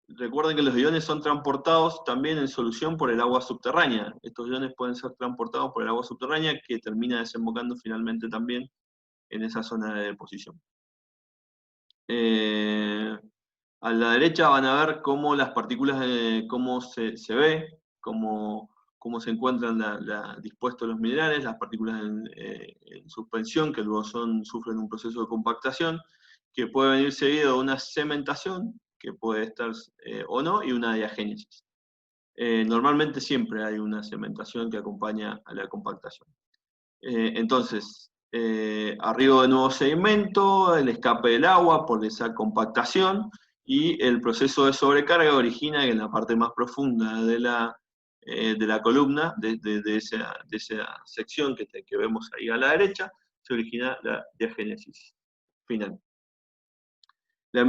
Recuerden que los iones son transportados también en solución por el agua subterránea. Estos iones pueden ser transportados por el agua subterránea, que termina desembocando finalmente también en esa zona de deposición. A la derecha van a ver cómo las partículas, cómo se ve, cómo se encuentran dispuestos los minerales, las partículas en suspensión, que luego sufren un proceso de compactación, que puede venir seguido de una cementación, que puede estar o no, y una diagénesis. Normalmente siempre hay una cementación que acompaña a la compactación. Entonces, arribo de nuevo sedimento, el escape del agua por esa compactación, y el proceso de sobrecarga origina que en la parte más profunda de la columna, de esa sección que vemos ahí a la derecha, se origina la diagénesis final. La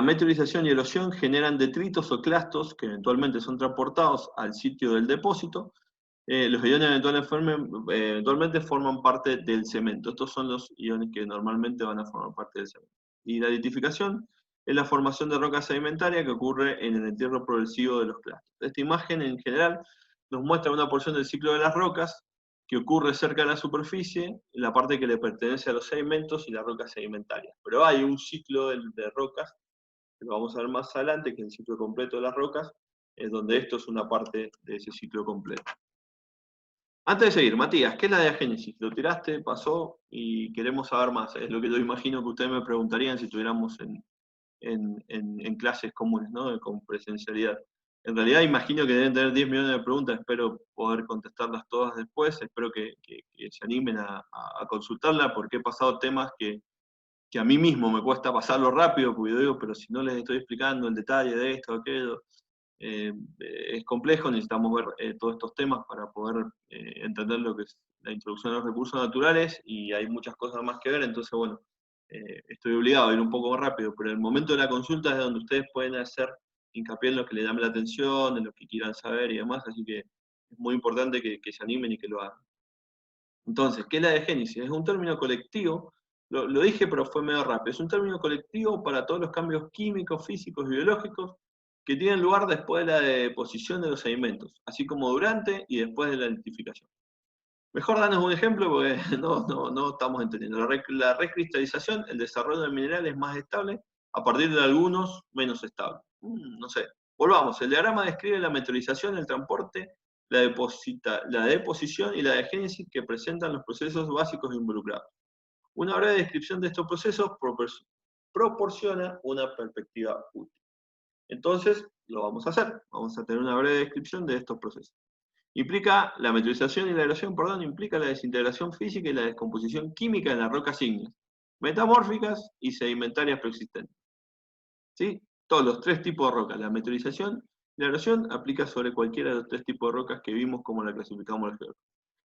meteorización y erosión generan detritos o clastos que eventualmente son transportados al sitio del depósito. Los iones eventualmente forman parte del cemento. Estos son los iones que normalmente van a formar parte del cemento. Y la litificación es la formación de roca sedimentaria que ocurre en el entierro progresivo de los clastos. Esta imagen en general nos muestra una porción del ciclo de las rocas que ocurre cerca de la superficie, la parte que le pertenece a los sedimentos y la roca sedimentaria. Pero hay un ciclo de rocas, que lo vamos a ver más adelante, que es el ciclo completo de las rocas, donde esto es una parte de ese ciclo completo. Antes de seguir, Matías, ¿qué es la diagénesis? Lo tiraste, pasó, y queremos saber más. Es lo que yo imagino que ustedes me preguntarían si estuviéramos en clases comunes, ¿no? Con presencialidad. En realidad imagino que deben tener 10 millones de preguntas, espero poder contestarlas todas después, espero que se animen a consultarla, porque he pasado temas que a mí mismo me cuesta pasarlo rápido, porque yo digo, pero si no les estoy explicando el detalle de esto o aquello, es complejo, necesitamos ver todos estos temas para poder entender lo que es la introducción a los recursos naturales, y hay muchas cosas más que ver, entonces bueno, estoy obligado a ir un poco más rápido, pero el momento de la consulta es donde ustedes pueden hacer hincapié en lo que les llame la atención, en lo que quieran saber y demás, así que es muy importante que se animen y que lo hagan. Entonces, ¿qué es la diagénesis? Es un término colectivo, lo dije pero fue medio rápido, es un término colectivo para todos los cambios químicos, físicos, biológicos que tienen lugar después de la deposición de los sedimentos, así como durante y después de la litificación. Mejor danos un ejemplo porque no estamos entendiendo. La recristalización, el desarrollo de minerales más estable a partir de algunos menos estables. No sé. Volvamos, el diagrama describe la meteorización, el transporte, la deposición y la diagénesis que presentan los procesos básicos involucrados. Una breve descripción de estos procesos proporciona una perspectiva útil. Entonces, lo vamos a hacer. Vamos a tener una breve descripción de estos procesos. La meteorización y la erosión, implica la desintegración física y la descomposición química de las rocas ígneas, metamórficas y sedimentarias preexistentes. ¿Sí? Todos los tres tipos de rocas, la meteorización y la erosión, aplica sobre cualquiera de los tres tipos de rocas que vimos como la clasificamos la geología.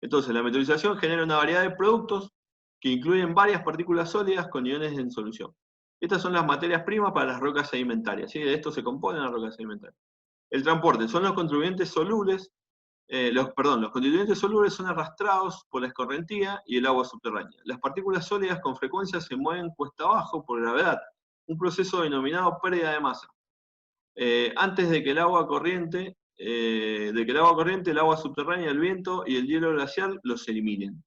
Entonces, la meteorización genera una variedad de productos que incluyen varias partículas sólidas con iones en solución. Estas son las materias primas para las rocas sedimentarias, ¿sí? De esto se componen las rocas sedimentarias. El transporte son los contribuyentes solubles. Los constituyentes solubles son arrastrados por la escorrentía y el agua subterránea. Las partículas sólidas con frecuencia se mueven cuesta abajo por gravedad, un proceso denominado pérdida de masa. Antes de que el agua corriente, el agua subterránea, el viento y el hielo glacial los eliminen.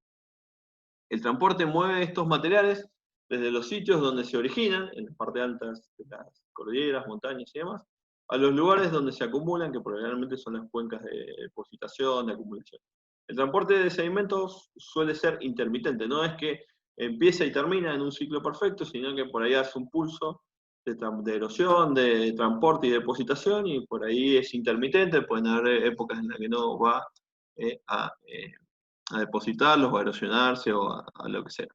El transporte mueve estos materiales desde los sitios donde se originan, en las partes altas de las cordilleras, montañas y demás, a los lugares donde se acumulan, que probablemente son las cuencas de depositación, de acumulación. El transporte de sedimentos suele ser intermitente, no es que empieza y termina en un ciclo perfecto, sino que por ahí hace un pulso de erosión, de transporte y depositación, y por ahí es intermitente, pueden haber épocas en las que no va a depositarlos o a erosionarse o a lo que sea.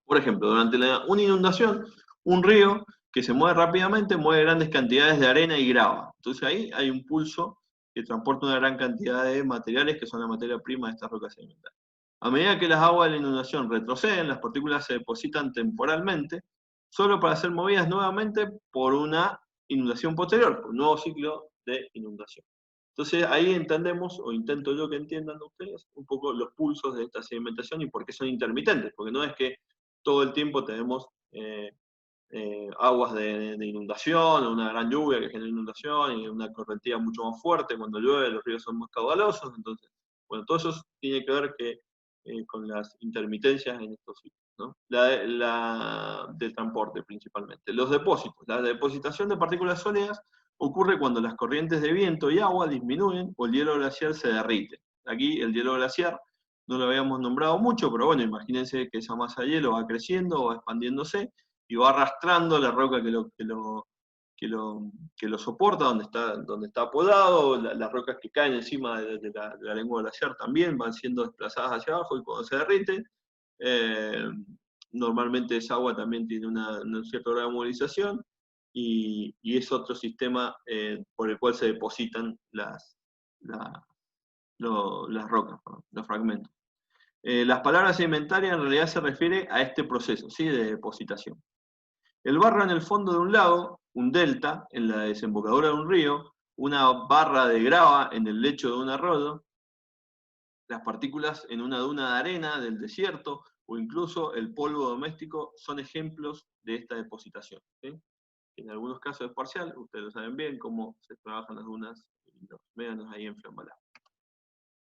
Por ejemplo, durante una inundación, un río que se mueve rápidamente mueve grandes cantidades de arena y grava. Entonces ahí hay un pulso que transporta una gran cantidad de materiales que son la materia prima de estas rocas sedimentarias. A medida que las aguas de la inundación retroceden, las partículas se depositan temporalmente, solo para ser movidas nuevamente por una inundación posterior, por un nuevo ciclo de inundación. Entonces ahí entendemos, o intento yo que entiendan ustedes, un poco los pulsos de esta sedimentación y por qué son intermitentes, porque no es que todo el tiempo tenemos aguas de inundación, una gran lluvia que genera inundación y una correntía mucho más fuerte cuando llueve, los ríos son más caudalosos, entonces, bueno, todo eso tiene que ver con las intermitencias en estos sitios, ¿no? Del transporte principalmente. Los depósitos. La depositación de partículas sólidas ocurre cuando las corrientes de viento y agua disminuyen o el hielo glaciar se derrite. Aquí el hielo glaciar no lo habíamos nombrado mucho, pero bueno, imagínense que esa masa de hielo va creciendo, va expandiéndose, y va arrastrando la roca que lo soporta, donde está apodado, las rocas que caen encima de la lengua glaciar también van siendo desplazadas hacia abajo, y cuando se derriten, normalmente esa agua también tiene un cierto grado de movilización, y es otro sistema por el cual se depositan las rocas, los fragmentos. Las palabras sedimentarias en realidad se refiere a este proceso, ¿sí?, de depositación. El barro en el fondo de un lago, un delta en la desembocadura de un río, una barra de grava en el lecho de un arroyo, las partículas en una duna de arena del desierto o incluso el polvo doméstico son ejemplos de esta depositación, ¿sí? En algunos casos es parcial, ustedes lo saben bien, cómo se trabajan las dunas y los médanos ahí en Fiambalá.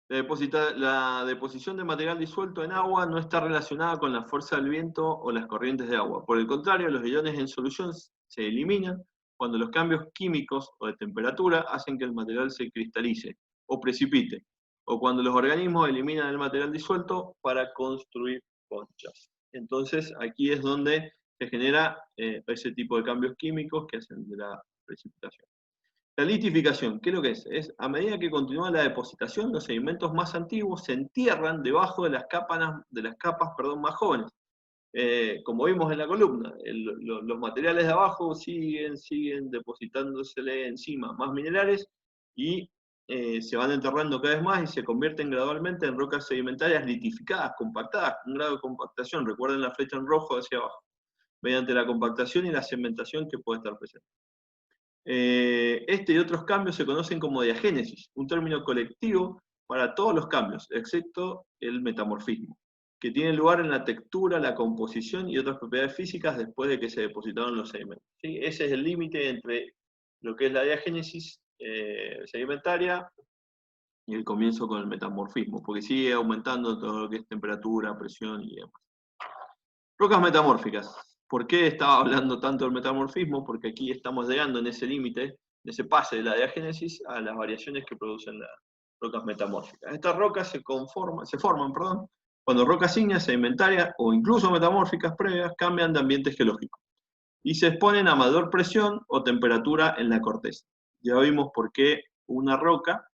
La deposición de material disuelto en agua no está relacionada con la fuerza del viento o las corrientes de agua. Por el contrario, los iones en solución se eliminan cuando los cambios químicos o de temperatura hacen que el material se cristalice o precipite, o cuando los organismos eliminan el material disuelto para construir conchas. Entonces, aquí es donde se genera ese tipo de cambios químicos que hacen de la precipitación. La litificación, ¿qué es lo que es? Es a medida que continúa la depositación, los sedimentos más antiguos se entierran debajo de las capas más jóvenes. Como vimos en la columna, los materiales de abajo siguen depositándosele encima más minerales y se van enterrando cada vez más y se convierten gradualmente en rocas sedimentarias litificadas, compactadas, un grado de compactación. Recuerden la flecha en rojo hacia abajo, mediante la compactación y la cementación que puede estar presente. Este y otros cambios se conocen como diagénesis, un término colectivo para todos los cambios, excepto el metamorfismo, que tiene lugar en la textura, la composición y otras propiedades físicas después de que se depositaron los sedimentos, ¿sí? Ese es el límite entre lo que es la diagénesis sedimentaria y el comienzo con el metamorfismo, porque sigue aumentando todo lo que es temperatura, presión y demás. Rocas metamórficas. ¿Por qué estaba hablando tanto del metamorfismo? Porque aquí estamos llegando en ese límite, en ese pase de la diagénesis, a las variaciones que producen las rocas metamórficas. Estas rocas se forman cuando rocas ígneas, sedimentarias o incluso metamórficas previas cambian de ambiente geológico y se exponen a mayor presión o temperatura en la corteza. Ya vimos por qué una roca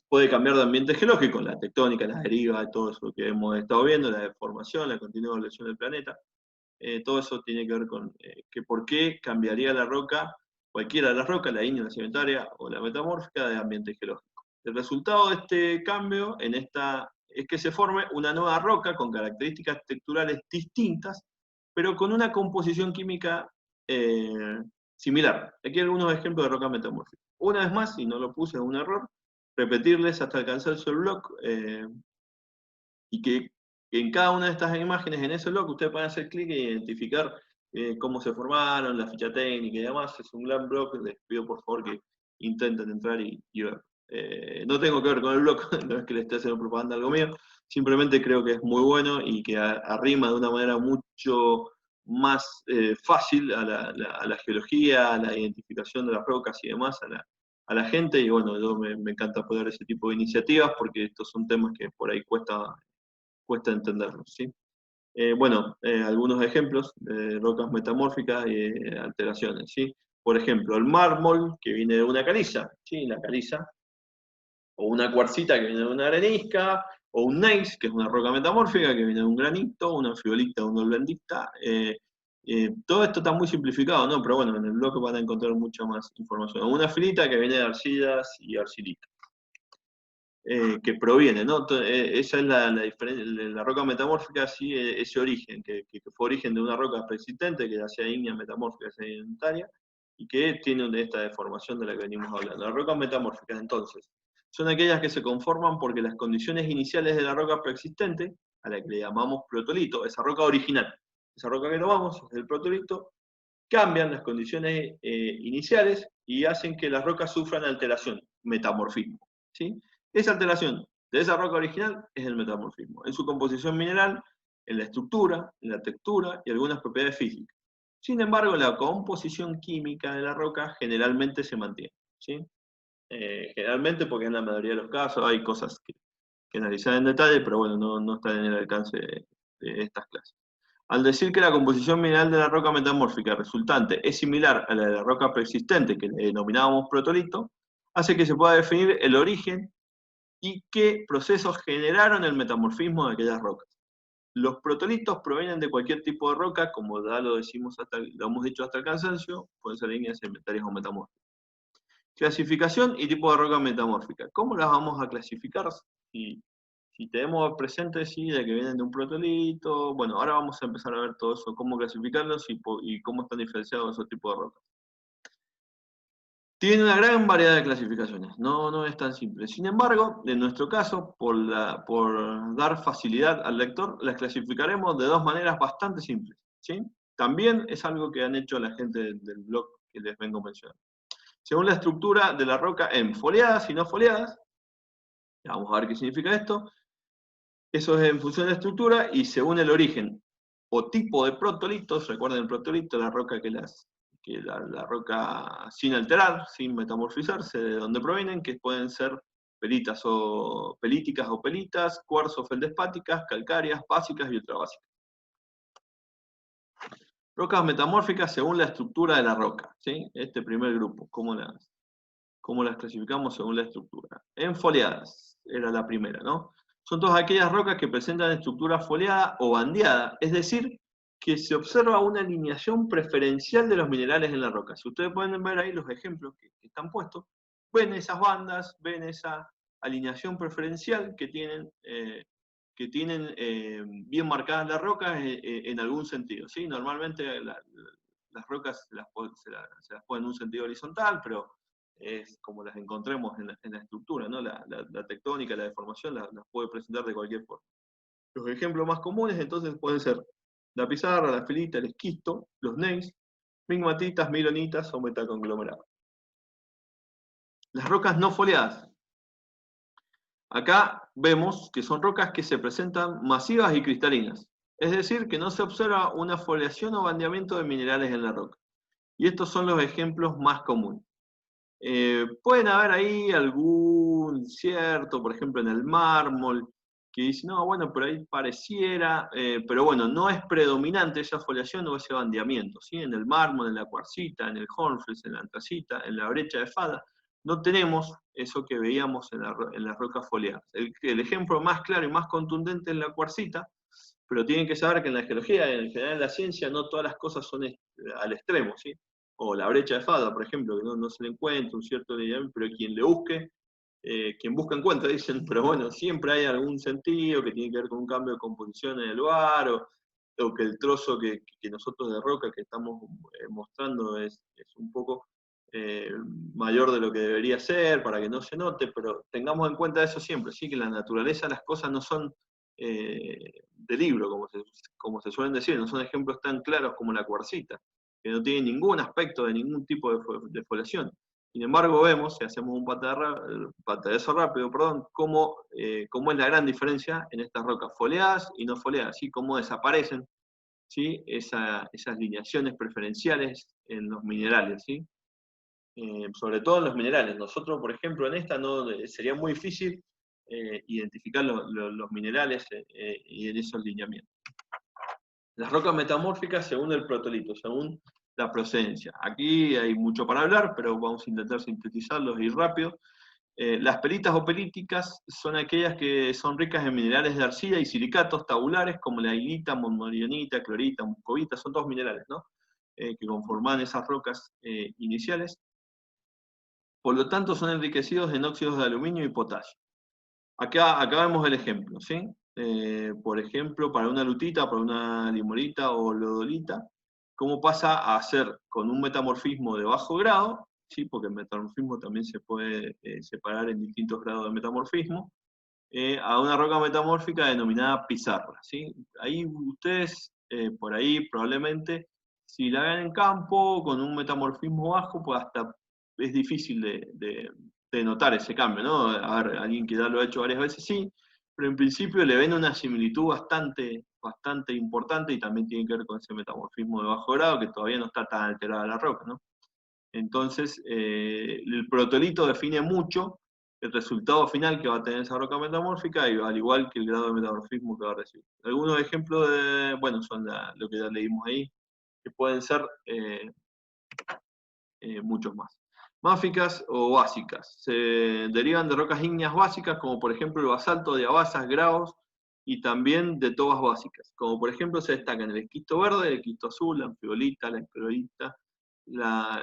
puede cambiar de ambiente geológico, la tectónica, la deriva, todo eso que hemos estado viendo, la deformación, la continua evolución del planeta. Todo eso tiene que ver con que por qué cambiaría la roca, cualquiera de las rocas, la ígnea, la sedimentaria o la metamórfica, de ambiente geológico. El resultado de este cambio es que se forme una nueva roca con características texturales distintas, pero con una composición química similar. Aquí hay algunos ejemplos de rocas metamórficas. Una vez más, y no lo puse, es un error, repetirles hasta alcanzar el blog, y que en cada una de estas imágenes, en ese blog, ustedes pueden hacer clic e identificar cómo se formaron, la ficha técnica y demás. Es un gran blog, les pido por favor que intenten entrar y ver. No tengo que ver con el blog, no es que le esté haciendo propaganda a algo mío, simplemente creo que es muy bueno y que arrima de una manera mucho más fácil a la geología, a la identificación de las rocas y demás, a la gente, y bueno, yo me encanta apoyar ese tipo de iniciativas porque estos son temas que por ahí cuesta entenderlos, ¿sí? Bueno, algunos ejemplos de rocas metamórficas y alteraciones, ¿sí? Por ejemplo, el mármol, que viene de una caliza, ¿sí? La caliza, o una cuarcita que viene de una arenisca, o un gneiss, que es una roca metamórfica que viene de un granito, una fiolita, una olvendita. Todo esto está muy simplificado, ¿no? Pero bueno, en el blog van a encontrar mucha más información. Una filita que viene de arcillas y arcilita. Que proviene, ¿no? Esa es la diferencia, la roca metamórfica, sí, ese origen, que fue origen de una roca persistente, que ya sea ígnea metamórfica, sea sedimentaria, y que tiene esta deformación de la que venimos hablando. Las rocas metamórficas, entonces, son aquellas que se conforman porque las condiciones iniciales de la roca preexistente, a la que le llamamos protolito, esa roca original, esa roca que tomamos, es el protolito, cambian las condiciones iniciales y hacen que las rocas sufran alteración, metamorfismo, ¿sí? Esa alteración de esa roca original es el metamorfismo, en su composición mineral, en la estructura, en la textura y algunas propiedades físicas. Sin embargo, la composición química de la roca generalmente se mantiene, ¿sí? Generalmente, porque en la mayoría de los casos hay cosas que analizar en detalle, pero bueno, no están en el alcance de estas clases. Al decir que la composición mineral de la roca metamórfica resultante es similar a la de la roca preexistente, que le denominábamos protolito, hace que se pueda definir el origen y qué procesos generaron el metamorfismo de aquellas rocas. Los protolitos provienen de cualquier tipo de roca, como ya lo hemos dicho hasta el cansancio, pueden ser líneas sedimentarias o metamórficas. Clasificación y tipo de roca metamórfica. ¿Cómo las vamos a clasificar? Si tenemos presente, sí, de que vienen de un protolito, bueno, ahora vamos a empezar a ver todo eso, cómo clasificarlos y cómo están diferenciados esos tipos de rocas. Tiene una gran variedad de clasificaciones, no es tan simple. Sin embargo, en nuestro caso, por dar facilidad al lector, las clasificaremos de dos maneras bastante simples, ¿sí? También es algo que han hecho la gente del blog que les vengo mencionando. Según la estructura de la roca en foliadas y no foliadas, vamos a ver qué significa esto. Eso es en función de la estructura y según el origen o tipo de protolitos. Recuerden el protolito, la roca la roca sin alterar, sin metamorfizarse, de donde provienen, que pueden ser pelíticas o pelitas, cuarzo feldespáticas, calcáreas, básicas y ultrabásicas. Rocas metamórficas según la estructura de la roca, ¿sí? Este primer grupo, ¿cómo las clasificamos según la estructura? En foliadas, era la primera, ¿no? Son todas aquellas rocas que presentan estructura foliada o bandeada, es decir, que se observa una alineación preferencial de los minerales en la roca. Si ustedes pueden ver ahí los ejemplos que están puestos, ven esas bandas, ven esa alineación preferencial que tienen bien marcadas las rocas en algún sentido, ¿sí? Normalmente las rocas se las ponen en un sentido horizontal, pero es como las encontremos en la estructura, ¿no? La tectónica, la deformación las puede presentar de cualquier forma. Los ejemplos más comunes entonces pueden ser la pizarra, la filita, el esquisto, los gneiss, migmatitas, milonitas o metaconglomerados. Las rocas no foliadas. Acá vemos que son rocas que se presentan masivas y cristalinas, es decir, que no se observa una foliación o bandeamiento de minerales en la roca. Y estos son los ejemplos más comunes. Pueden haber ahí algún cierto, por ejemplo en el mármol, que dice, no, bueno, pero ahí pareciera, pero bueno, no es predominante esa foliación o ese bandeamiento, ¿sí? En el mármol, en la cuarcita, en el hornfels, en la antracita, en la brecha de Fada, no tenemos eso que veíamos en las rocas foliadas. El ejemplo más claro y más contundente es la cuarcita, pero tienen que saber que en la geología, en general en la ciencia, no todas las cosas son al extremo, ¿sí? O la brecha de Fada, por ejemplo, que no se le encuentra un cierto lineamiento, pero quien le busque, quien busca encuentra, dicen, pero bueno, siempre hay algún sentido que tiene que ver con un cambio de composición en el lugar, o que el trozo que nosotros de roca que estamos mostrando es un poco mayor de lo que debería ser, para que no se note, pero tengamos en cuenta eso siempre, ¿sí? Que en la naturaleza las cosas no son de libro, como se suelen decir, no son ejemplos tan claros como la cuarcita, que no tiene ningún aspecto de ningún tipo de foliación. Sin embargo, vemos, si hacemos un pantallazo rápido, cómo es la gran diferencia en estas rocas foliadas y no foliadas, ¿sí? Cómo desaparecen, ¿sí? Esas lineaciones preferenciales en los minerales, ¿sí? Sobre todo en los minerales. Nosotros, por ejemplo, en esta sería muy difícil identificar los minerales y en esos lineamientos. Las rocas metamórficas según el protolito, según la procedencia. Aquí hay mucho para hablar, pero vamos a intentar sintetizarlos y ir rápido. Las peritas o períticas son aquellas que son ricas en minerales de arcilla y silicatos tabulares, como la hilita, monmorionita, clorita, muscovita, son todos minerales, ¿no? Que conforman esas rocas iniciales. Por lo tanto, son enriquecidos en óxidos de aluminio y potasio. Acá vemos el ejemplo, ¿sí? Por ejemplo, para una lutita, para una limolita o lodolita, cómo pasa a ser con un metamorfismo de bajo grado, ¿sí? Porque el metamorfismo también se puede separar en distintos grados de metamorfismo, a una roca metamórfica denominada pizarra, ¿sí? Ahí ustedes, por ahí probablemente, si la ven en campo con un metamorfismo bajo, pues hasta es difícil de notar ese cambio, ¿no? A ver, alguien que ya lo ha hecho varias veces, sí, pero en principio le ven una similitud bastante importante y también tiene que ver con ese metamorfismo de bajo grado que todavía no está tan alterada la roca, ¿no? Entonces, el protolito define mucho el resultado final que va a tener esa roca metamórfica, y al igual que el grado de metamorfismo que va a recibir. Algunos ejemplos bueno, son lo que ya leímos ahí, que pueden ser muchos más. Máficas o básicas. Se derivan de rocas ígneas básicas, como por ejemplo el basalto, diabasas, gravos, y también de tobas básicas. Como por ejemplo se destacan el esquisto verde, el esquisto azul, la anfiolita, la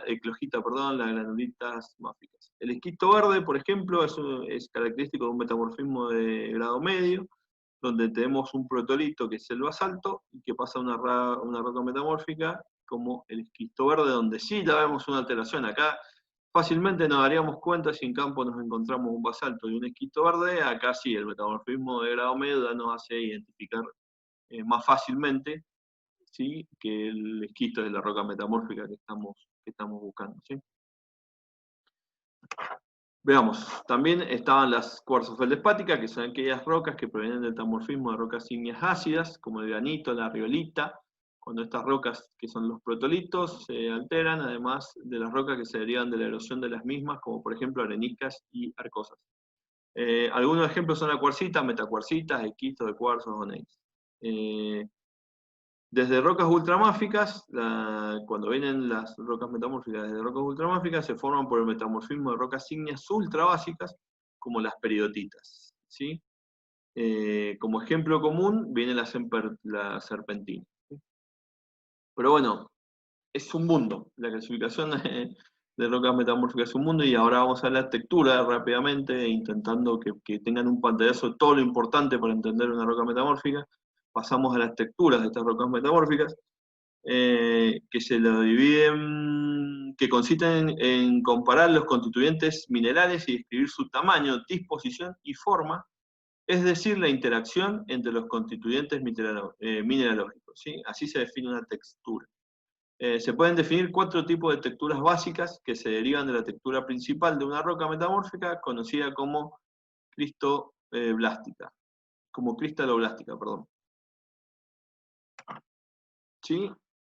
eclogita, las granulitas máficas. El esquisto verde, por ejemplo, es característico de un metamorfismo de grado medio, donde tenemos un protolito que es el basalto, y que pasa a una roca metamórfica como el esquisto verde, donde sí ya vemos una alteración. Acá fácilmente nos daríamos cuenta si en campo nos encontramos un basalto y un esquisto verde. Acá sí, el metamorfismo de grado medio ya nos hace identificar más fácilmente, ¿sí?, que el esquisto es la roca metamórfica que estamos buscando, ¿sí? Veamos, también estaban las cuarzofeldespáticas, que son aquellas rocas que provienen del metamorfismo de rocas ígneas ácidas, como el granito, la riolita, cuando estas rocas, que son los protolitos, se alteran, además de las rocas que se derivan de la erosión de las mismas, como por ejemplo areniscas y arcosas. Algunos ejemplos son la cuarcita, metacuarcitas, esquistos de cuarzo o gneiss. Desde rocas ultramáficas, cuando vienen las rocas metamórficas desde rocas ultramáficas, se forman por el metamorfismo de rocas ígneas ultrabásicas, como las peridotitas, ¿sí? Como ejemplo común viene la serpentina, ¿sí? Pero bueno, es un mundo. La clasificación de rocas metamórficas es un mundo, y ahora vamos a la textura rápidamente, intentando que tengan un pantallazo de todo lo importante para entender una roca metamórfica. Pasamos a las texturas de estas rocas metamórficas, que se lo dividen, que consisten en comparar los constituyentes minerales y describir su tamaño, disposición y forma, es decir, la interacción entre los constituyentes mineralógicos, ¿sí? Así se define una textura. Se pueden definir 4 tipos de texturas básicas que se derivan de la textura principal de una roca metamórfica, conocida como cristaloblástica, perdón. ¿Sí?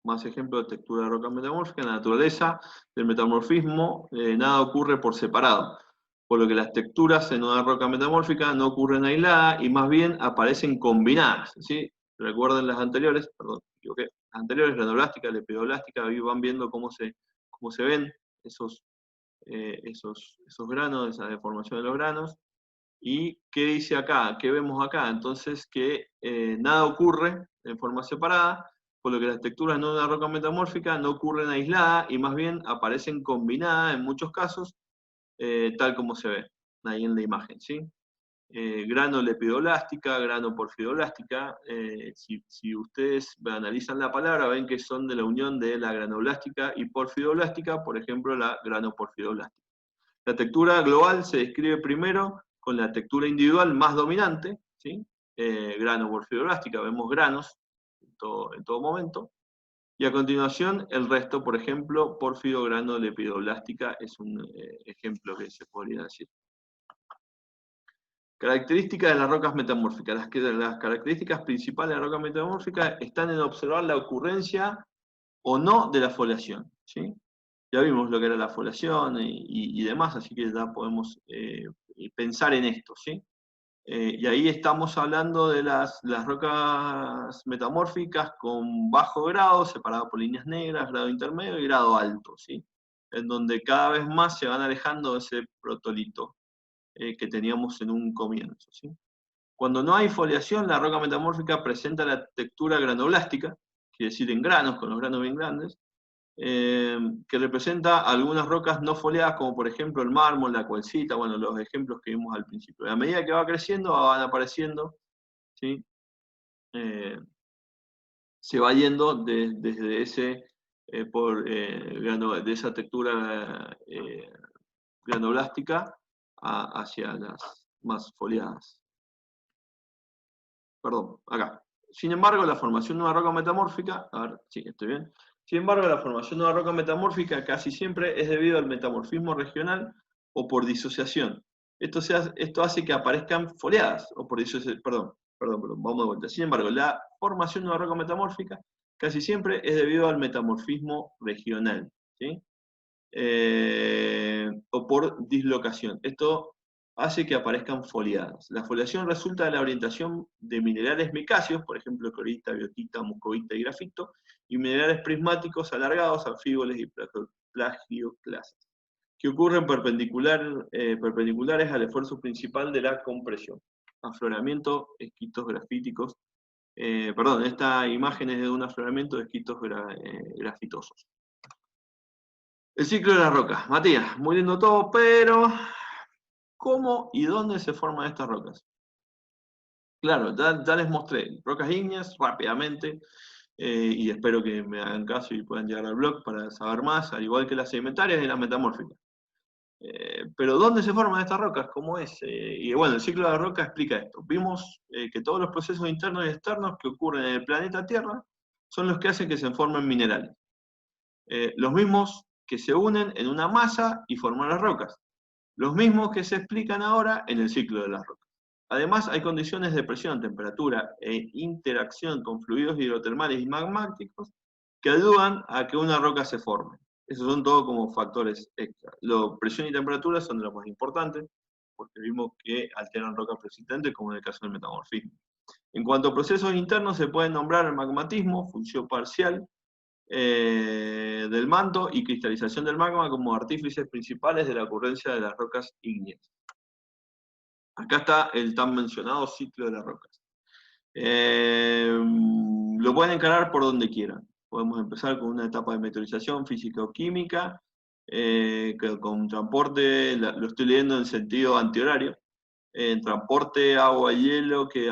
Más ejemplos de textura de roca metamórfica. En la naturaleza del metamorfismo, nada ocurre por separado, por lo que las texturas en una roca metamórfica no ocurren aisladas y más bien aparecen combinadas, ¿sí? Recuerden las anteriores, perdón, me equivoqué, las anteriores, granoblástica, lepidoblástica, ahí van viendo cómo se ven esos granos, esa deformación de los granos. ¿Y qué dice acá? ¿Qué vemos acá? Entonces que nada ocurre en forma separada, por lo que las texturas no de una roca metamórfica no ocurren aisladas y más bien aparecen combinadas en muchos casos, tal como se ve ahí en la imagen, ¿sí? Grano lepidoblástica, grano porfidoblástica. Si ustedes analizan la palabra, ven que son de la unión de la granoblástica y porfidoblástica, por ejemplo, la granoporfidoblástica. La textura global se describe primero con la textura individual más dominante, ¿sí? Grano porfidoblástica, vemos granos en todo momento. Y a continuación, el resto, por ejemplo, pórfido, grano, lepidoblástica, es un ejemplo que se podría decir. Características de las rocas metamórficas. Las características principales de la roca metamórfica están en observar la ocurrencia o no de la foliación, ¿sí? Ya vimos lo que era la foliación y demás, así que ya podemos pensar en esto, ¿sí? Y ahí estamos hablando de las rocas metamórficas con bajo grado, separadas por líneas negras, grado intermedio y grado alto, ¿sí? En donde cada vez más se van alejando de ese protolito que teníamos en un comienzo, ¿sí? Cuando no hay foliación, la roca metamórfica presenta la textura granoblástica, quiere decir en granos, con los granos bien grandes, que representa algunas rocas no foliadas, como por ejemplo el mármol, la cualcita, bueno, los ejemplos que vimos al principio. A medida que va creciendo, van apareciendo, ¿sí? Se va yendo desde ese, de esa textura granoblástica hacia las más foliadas. Perdón, acá. Sin embargo, la formación de una roca metamórfica, a ver, sí, estoy bien. Sin embargo, la formación de una roca metamórfica casi siempre es debido al metamorfismo regional o por disociación. Esto hace que aparezcan foliadas, o por disociación, perdón, vamos de vuelta. Sin embargo, la formación de una roca metamórfica casi siempre es debido al metamorfismo regional, ¿sí? O por dislocación. Esto hace que aparezcan foliadas. La foliación resulta de la orientación de minerales micáceos, por ejemplo, clorita, biotita, muscovita y grafito, y minerales prismáticos alargados, anfíboles y plagioclasas, que ocurren perpendiculares al esfuerzo principal de la compresión. Afloramiento, esquistos grafíticos. Esta imagen es de un afloramiento de esquistos grafitosos. El ciclo de las rocas. Matías, muy lindo todo, pero ¿cómo y dónde se forman estas rocas? Claro, ya les mostré rocas ígneas rápidamente, y espero que me hagan caso y puedan llegar al blog para saber más, al igual que las sedimentarias y las metamórficas. Pero ¿dónde se forman estas rocas? ¿Cómo es? Y bueno, el ciclo de la roca explica esto. Vimos que todos los procesos internos y externos que ocurren en el planeta Tierra son los que hacen que se formen minerales. Los mismos que se unen en una masa y forman las rocas. Los mismos que se explican ahora en el ciclo de las rocas. Además, hay condiciones de presión, temperatura e interacción con fluidos hidrotermales y magmáticos que ayudan a que una roca se forme. Esos son todos como factores extra. Presión y temperatura son de los más importantes, porque vimos que alteran rocas persistentes, como en el caso del metamorfismo. En cuanto a procesos internos, se pueden nombrar el magmatismo, función parcial, del manto y cristalización del magma como artífices principales de la ocurrencia de las rocas ígneas. Acá está el tan mencionado ciclo de las rocas. Lo pueden encarar por donde quieran. Podemos empezar con una etapa de meteorización físico-química, con transporte, lo estoy leyendo en sentido antihorario, transporte, agua y hielo que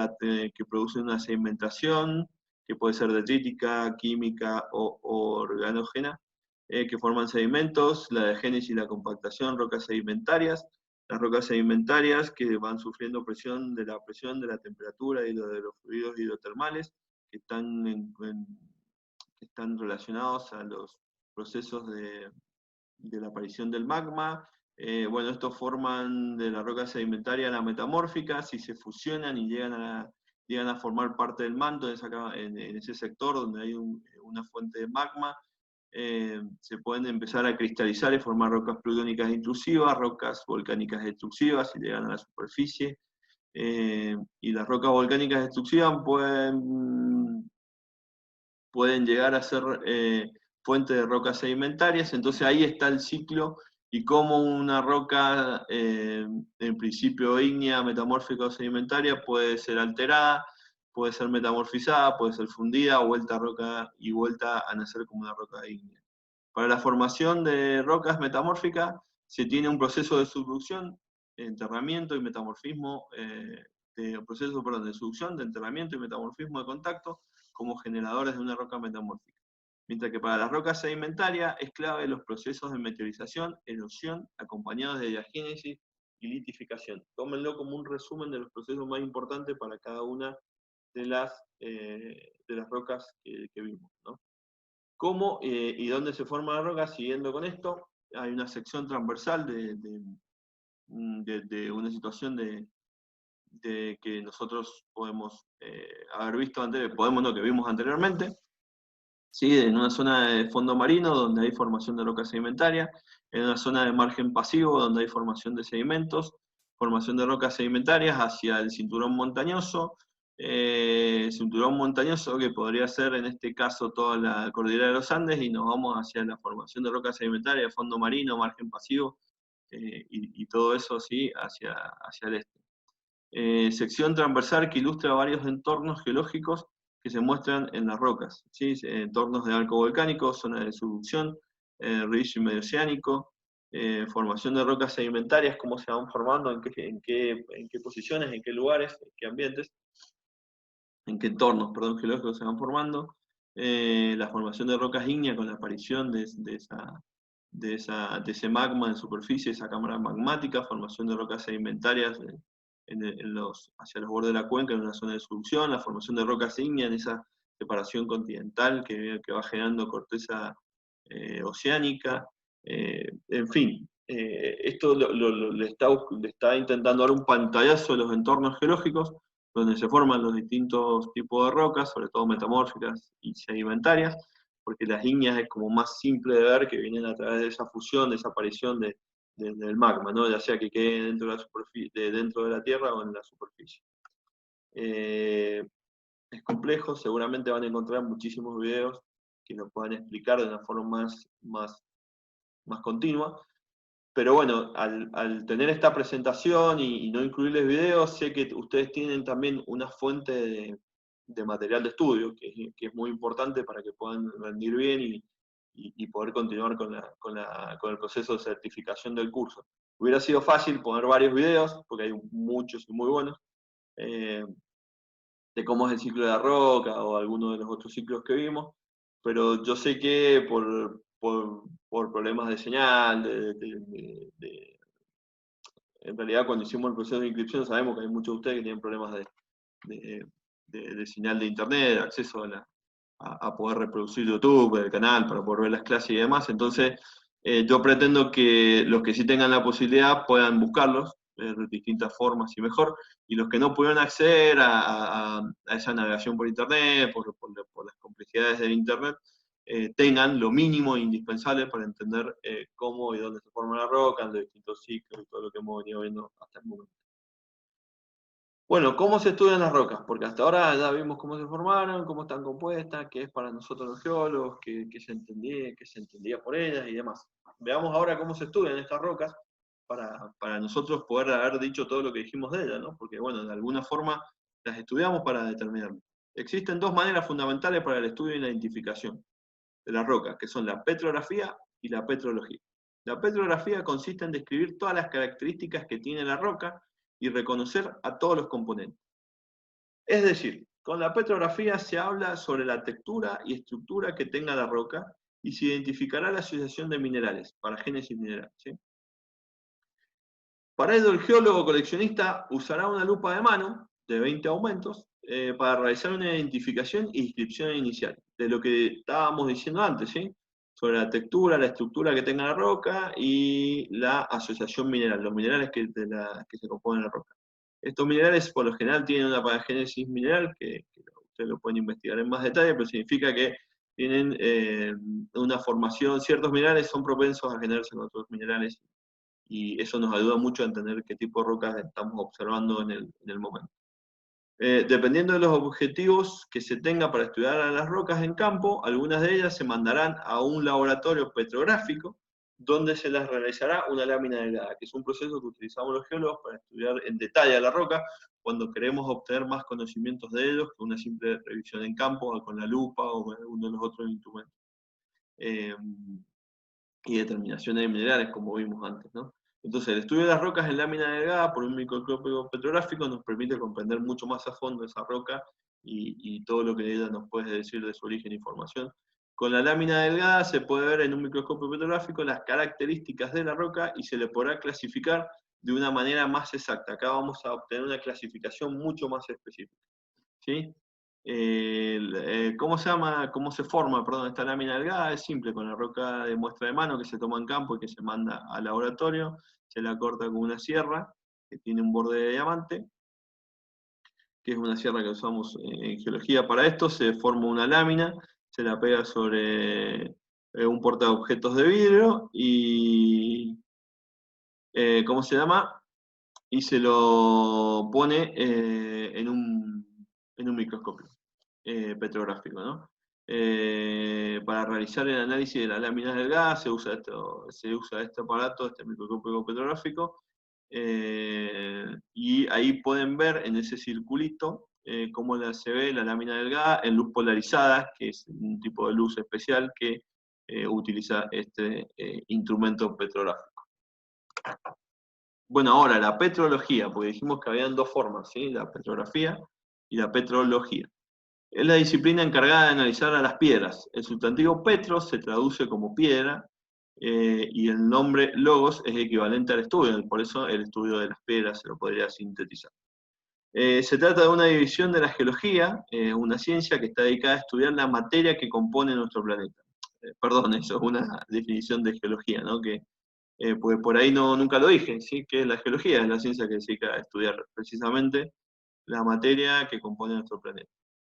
produce una sedimentación, que puede ser detrítica, química o organógena, que forman sedimentos, la degénesis y la compactación, rocas sedimentarias, las rocas sedimentarias que van sufriendo presión, de la temperatura y de los fluidos hidrotermales, que están relacionados a los procesos de la aparición del magma. Bueno, estos forman de la roca sedimentaria la metamórfica, si se fusionan y llegan a formar parte del manto en ese sector donde hay una fuente de magma, se pueden empezar a cristalizar y formar rocas plutónicas intrusivas, rocas volcánicas extrusivas si llegan a la superficie, y las rocas volcánicas extrusivas pueden llegar a ser fuente de rocas sedimentarias. Entonces ahí está el ciclo y cómo una roca, en principio ígnea, metamórfica o sedimentaria, puede ser alterada, puede ser metamorfizada, puede ser fundida, vuelta a roca y vuelta a nacer como una roca ígnea. Para la formación de rocas metamórficas se tiene un proceso de subducción, enterramiento y metamorfismo, de subducción, de enterramiento y metamorfismo de contacto como generadores de una roca metamórfica. Mientras que para las rocas sedimentarias es clave los procesos de meteorización, erosión, acompañados de diagénesis y litificación. Tómenlo como un resumen de los procesos más importantes para cada una de las rocas que vimos, ¿no? ¿Cómo y dónde se forma la roca? Siguiendo con esto, hay una sección transversal de una situación que nosotros podemos haber visto anteriormente, que vimos anteriormente, ¿sí? En una zona de fondo marino donde hay formación de roca sedimentaria, en una zona de margen pasivo donde hay formación de sedimentos, formación de rocas sedimentarias hacia el cinturón montañoso que podría ser en este caso toda la cordillera de los Andes, y nos vamos hacia la formación de rocas sedimentarias, fondo marino, margen pasivo, y todo eso sí hacia el este. Sección transversal que ilustra varios entornos geológicos que se muestran en las rocas, ¿sí? Entornos de arco volcánico, zona de subducción, ridge medio-oceánico, formación de rocas sedimentarias, cómo se van formando, en qué posiciones, en qué lugares, en qué ambientes, en qué entornos, perdón, geológicos se van formando, la formación de rocas ígneas con la aparición de ese magma en superficie, esa cámara magmática, formación de rocas sedimentarias hacia los bordes de la cuenca en una zona de subducción, la formación de rocas ígneas en esa separación continental que va generando corteza oceánica, en fin. Esto le está intentando dar un pantallazo de los entornos geológicos, donde se forman los distintos tipos de rocas, sobre todo metamórficas y sedimentarias, porque las ígneas es como más simple de ver, que vienen a través de esa fusión, de esa aparición del magma, ¿no? Ya sea que quede dentro de la Tierra o en la superficie. Es complejo, seguramente van a encontrar muchísimos videos que lo puedan explicar de una forma más continua, pero bueno, al tener esta presentación y no incluirles videos, sé que ustedes tienen también una fuente de material de estudio, que es muy importante para que puedan rendir bien y poder continuar con el proceso de certificación del curso. Hubiera sido fácil poner varios videos, porque hay muchos y muy buenos, de cómo es el ciclo de la roca o alguno de los otros ciclos que vimos, pero yo sé que por problemas de señal, en realidad cuando hicimos el proceso de inscripción sabemos que hay muchos de ustedes que tienen problemas de señal de internet, de acceso a poder reproducir YouTube, el canal, para poder ver las clases y demás. Entonces, yo pretendo que los que sí tengan la posibilidad puedan buscarlos de distintas formas y mejor, y los que no pudieron acceder a esa navegación por internet, por las complejidades del internet, tengan lo mínimo e indispensable para entender cómo y dónde se forma la roca, los distintos ciclos y todo lo que hemos venido viendo hasta el momento. Bueno, ¿cómo se estudian las rocas? Porque hasta ahora ya vimos cómo se formaron, cómo están compuestas, qué es para nosotros los geólogos, qué se entendía por ellas y demás. Veamos ahora cómo se estudian estas rocas para nosotros poder haber dicho todo lo que dijimos de ellas, ¿no? Porque, bueno, de alguna forma las estudiamos para determinarlo. Existen dos maneras fundamentales para el estudio y la identificación de las rocas, que son la petrografía y la petrología. La petrografía consiste en describir todas las características que tiene la roca y reconocer a todos los componentes. Es decir, con la petrografía se habla sobre la textura y estructura que tenga la roca y se identificará la asociación de minerales, para génesis mineral, ¿sí? Para ello, el geólogo coleccionista usará una lupa de mano de 20 aumentos para realizar una identificación y descripción inicial de lo que estábamos diciendo antes, ¿sí? Sobre la textura, la estructura que tenga la roca y la asociación mineral, los minerales que se componen la roca. Estos minerales por lo general tienen una palagénesis mineral, que ustedes lo pueden investigar en más detalle, pero significa que tienen una formación, ciertos minerales son propensos a generarse con otros minerales, y eso nos ayuda mucho a entender qué tipo de rocas estamos observando en el momento. Dependiendo de los objetivos que se tenga para estudiar a las rocas en campo, algunas de ellas se mandarán a un laboratorio petrográfico, donde se les realizará una lámina delgada, que es un proceso que utilizamos los geólogos para estudiar en detalle a la roca, cuando queremos obtener más conocimientos de ellos que una simple revisión en campo, o con la lupa, o con alguno de los otros instrumentos. Y determinaciones de minerales, como vimos antes, ¿no? Entonces, el estudio de las rocas en lámina delgada por un microscopio petrográfico nos permite comprender mucho más a fondo esa roca y todo lo que ella nos puede decir de su origen y formación. Con la lámina delgada se puede ver en un microscopio petrográfico las características de la roca y se le podrá clasificar de una manera más exacta. Acá vamos a obtener una clasificación mucho más específica, ¿sí? ¿Cómo se forma, esta lámina delgada? Es simple, con la roca de muestra de mano que se toma en campo y que se manda al laboratorio, se la corta con una sierra que tiene un borde de diamante, que es una sierra que usamos en geología para esto. Se forma una lámina, se la pega sobre un portaobjetos de vidrio y, y se lo pone en un microscopio petrográfico, ¿no? Para realizar el análisis de las láminas del gas se usa este aparato, este microscopio petrográfico, y ahí pueden ver en ese circulito cómo se ve la lámina del gas en luz polarizada, que es un tipo de luz especial que utiliza este instrumento petrográfico. Bueno, ahora la petrología, porque dijimos que habían dos formas, ¿sí? La petrografía y la petrología. Es la disciplina encargada de analizar a las piedras. El sustantivo petro se traduce como piedra y el nombre logos es equivalente al estudio, por eso el estudio de las piedras se lo podría sintetizar. Se trata de una división de la geología, una ciencia que está dedicada a estudiar la materia que compone nuestro planeta. Perdón, eso es una definición de geología, ¿no? Pues por ahí nunca lo dije, ¿sí? Que la geología es la ciencia que se dedica a estudiar precisamente la materia que compone nuestro planeta.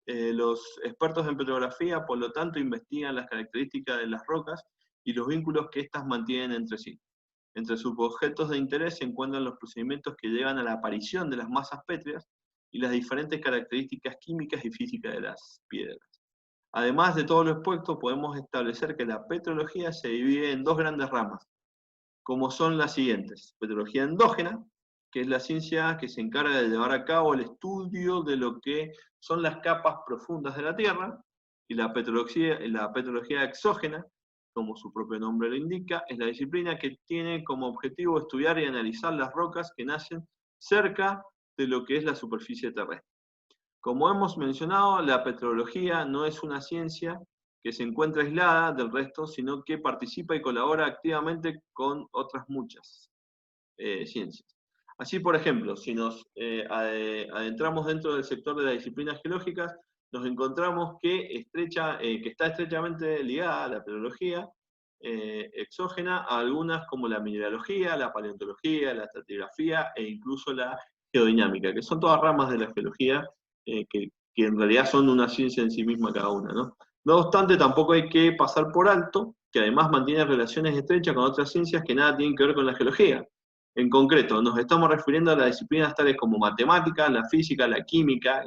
Los expertos en petrografía, por lo tanto, investigan las características de las rocas y los vínculos que éstas mantienen entre sí. Entre sus objetos de interés se encuentran los procedimientos que llevan a la aparición de las masas pétreas y las diferentes características químicas y físicas de las piedras. Además de todo lo expuesto, podemos establecer que la petrología se divide en dos grandes ramas, como son las siguientes: petrología endógena, que es la ciencia que se encarga de llevar a cabo el estudio de lo que son las capas profundas de la Tierra, y la petrología exógena, como su propio nombre lo indica, es la disciplina que tiene como objetivo estudiar y analizar las rocas que nacen cerca de lo que es la superficie terrestre. Como hemos mencionado, la petrología no es una ciencia que se encuentra aislada del resto, sino que participa y colabora activamente con otras muchas ciencias. Así, por ejemplo, si nos adentramos dentro del sector de las disciplinas geológicas, nos encontramos que está estrechamente ligada a la petrología exógena a algunas como la mineralogía, la paleontología, la estratigrafía e incluso la geodinámica, que son todas ramas de la geología que en realidad son una ciencia en sí misma cada una, ¿no? No obstante, tampoco hay que pasar por alto que además mantiene relaciones estrechas con otras ciencias que nada tienen que ver con la geología. En concreto, nos estamos refiriendo a las disciplinas tales como matemática, la física, la química,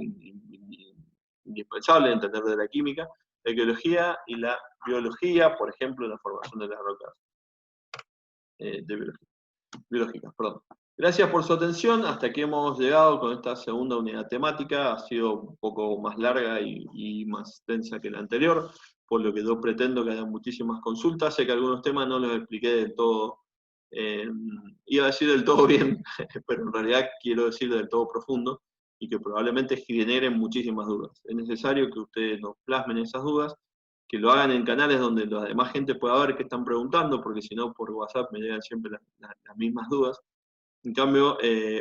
indispensable entender de la química, la geología y la biología, por ejemplo, la formación de las rocas biológicas. Perdón. Gracias por su atención, hasta aquí hemos llegado con esta segunda unidad temática, ha sido un poco más larga y más densa que la anterior, por lo que yo pretendo que haya muchísimas consultas. Sé que algunos temas no los expliqué del todo, iba a decir del todo bien, pero en realidad quiero decir del todo profundo, y que probablemente generen muchísimas dudas. Es necesario que ustedes nos plasmen esas dudas, que lo hagan en canales donde la demás gente pueda ver qué están preguntando, porque si no, por WhatsApp me llegan siempre las mismas dudas. En cambio,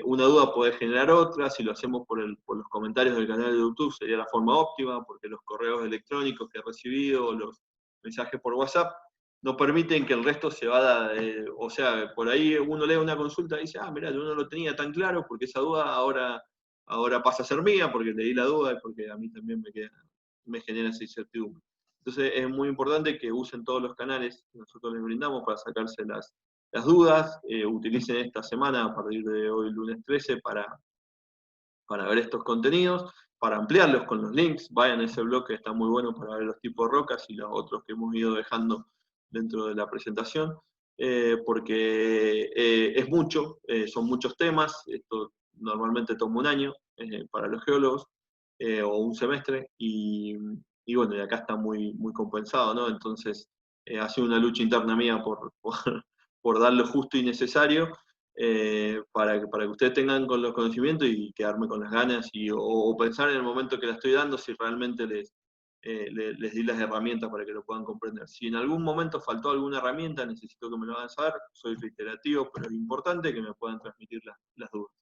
una duda puede generar otra. Si lo hacemos por los comentarios del canal de YouTube sería la forma óptima, porque los correos electrónicos que he recibido o los mensajes por WhatsApp no permiten que el resto se vaya, o sea, por ahí uno lee una consulta y dice, mira, yo no lo tenía tan claro, porque esa duda ahora pasa a ser mía, porque leí la duda y porque a mí también me genera esa incertidumbre. Entonces es muy importante que usen todos los canales que nosotros les brindamos para sacarse las dudas, utilicen esta semana a partir de hoy, lunes 13, para ver estos contenidos, para ampliarlos con los links. Vayan a ese blog que está muy bueno para ver los tipos de rocas y los otros que hemos ido dejando dentro de la presentación, porque es mucho, son muchos temas. Esto normalmente toma un año para los geólogos, o un semestre, y bueno, y acá está muy, muy compensado, ¿no? Entonces, ha sido una lucha interna mía por dar lo justo y necesario, para que ustedes tengan con los conocimientos y quedarme con las ganas, o pensar en el momento que la estoy dando si realmente les di las herramientas para que lo puedan comprender. Si en algún momento faltó alguna herramienta, necesito que me lo hagan saber. Soy reiterativo, pero es importante que me puedan transmitir las dudas.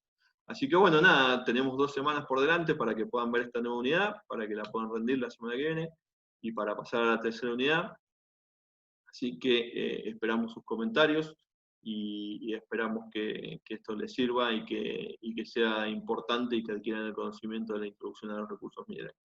Así que bueno, nada, tenemos 2 semanas por delante para que puedan ver esta nueva unidad, para que la puedan rendir la semana que viene y para pasar a la tercera unidad. Así que esperamos sus comentarios y esperamos que esto les sirva y que sea importante y que adquieran el conocimiento de la introducción a los recursos minerales.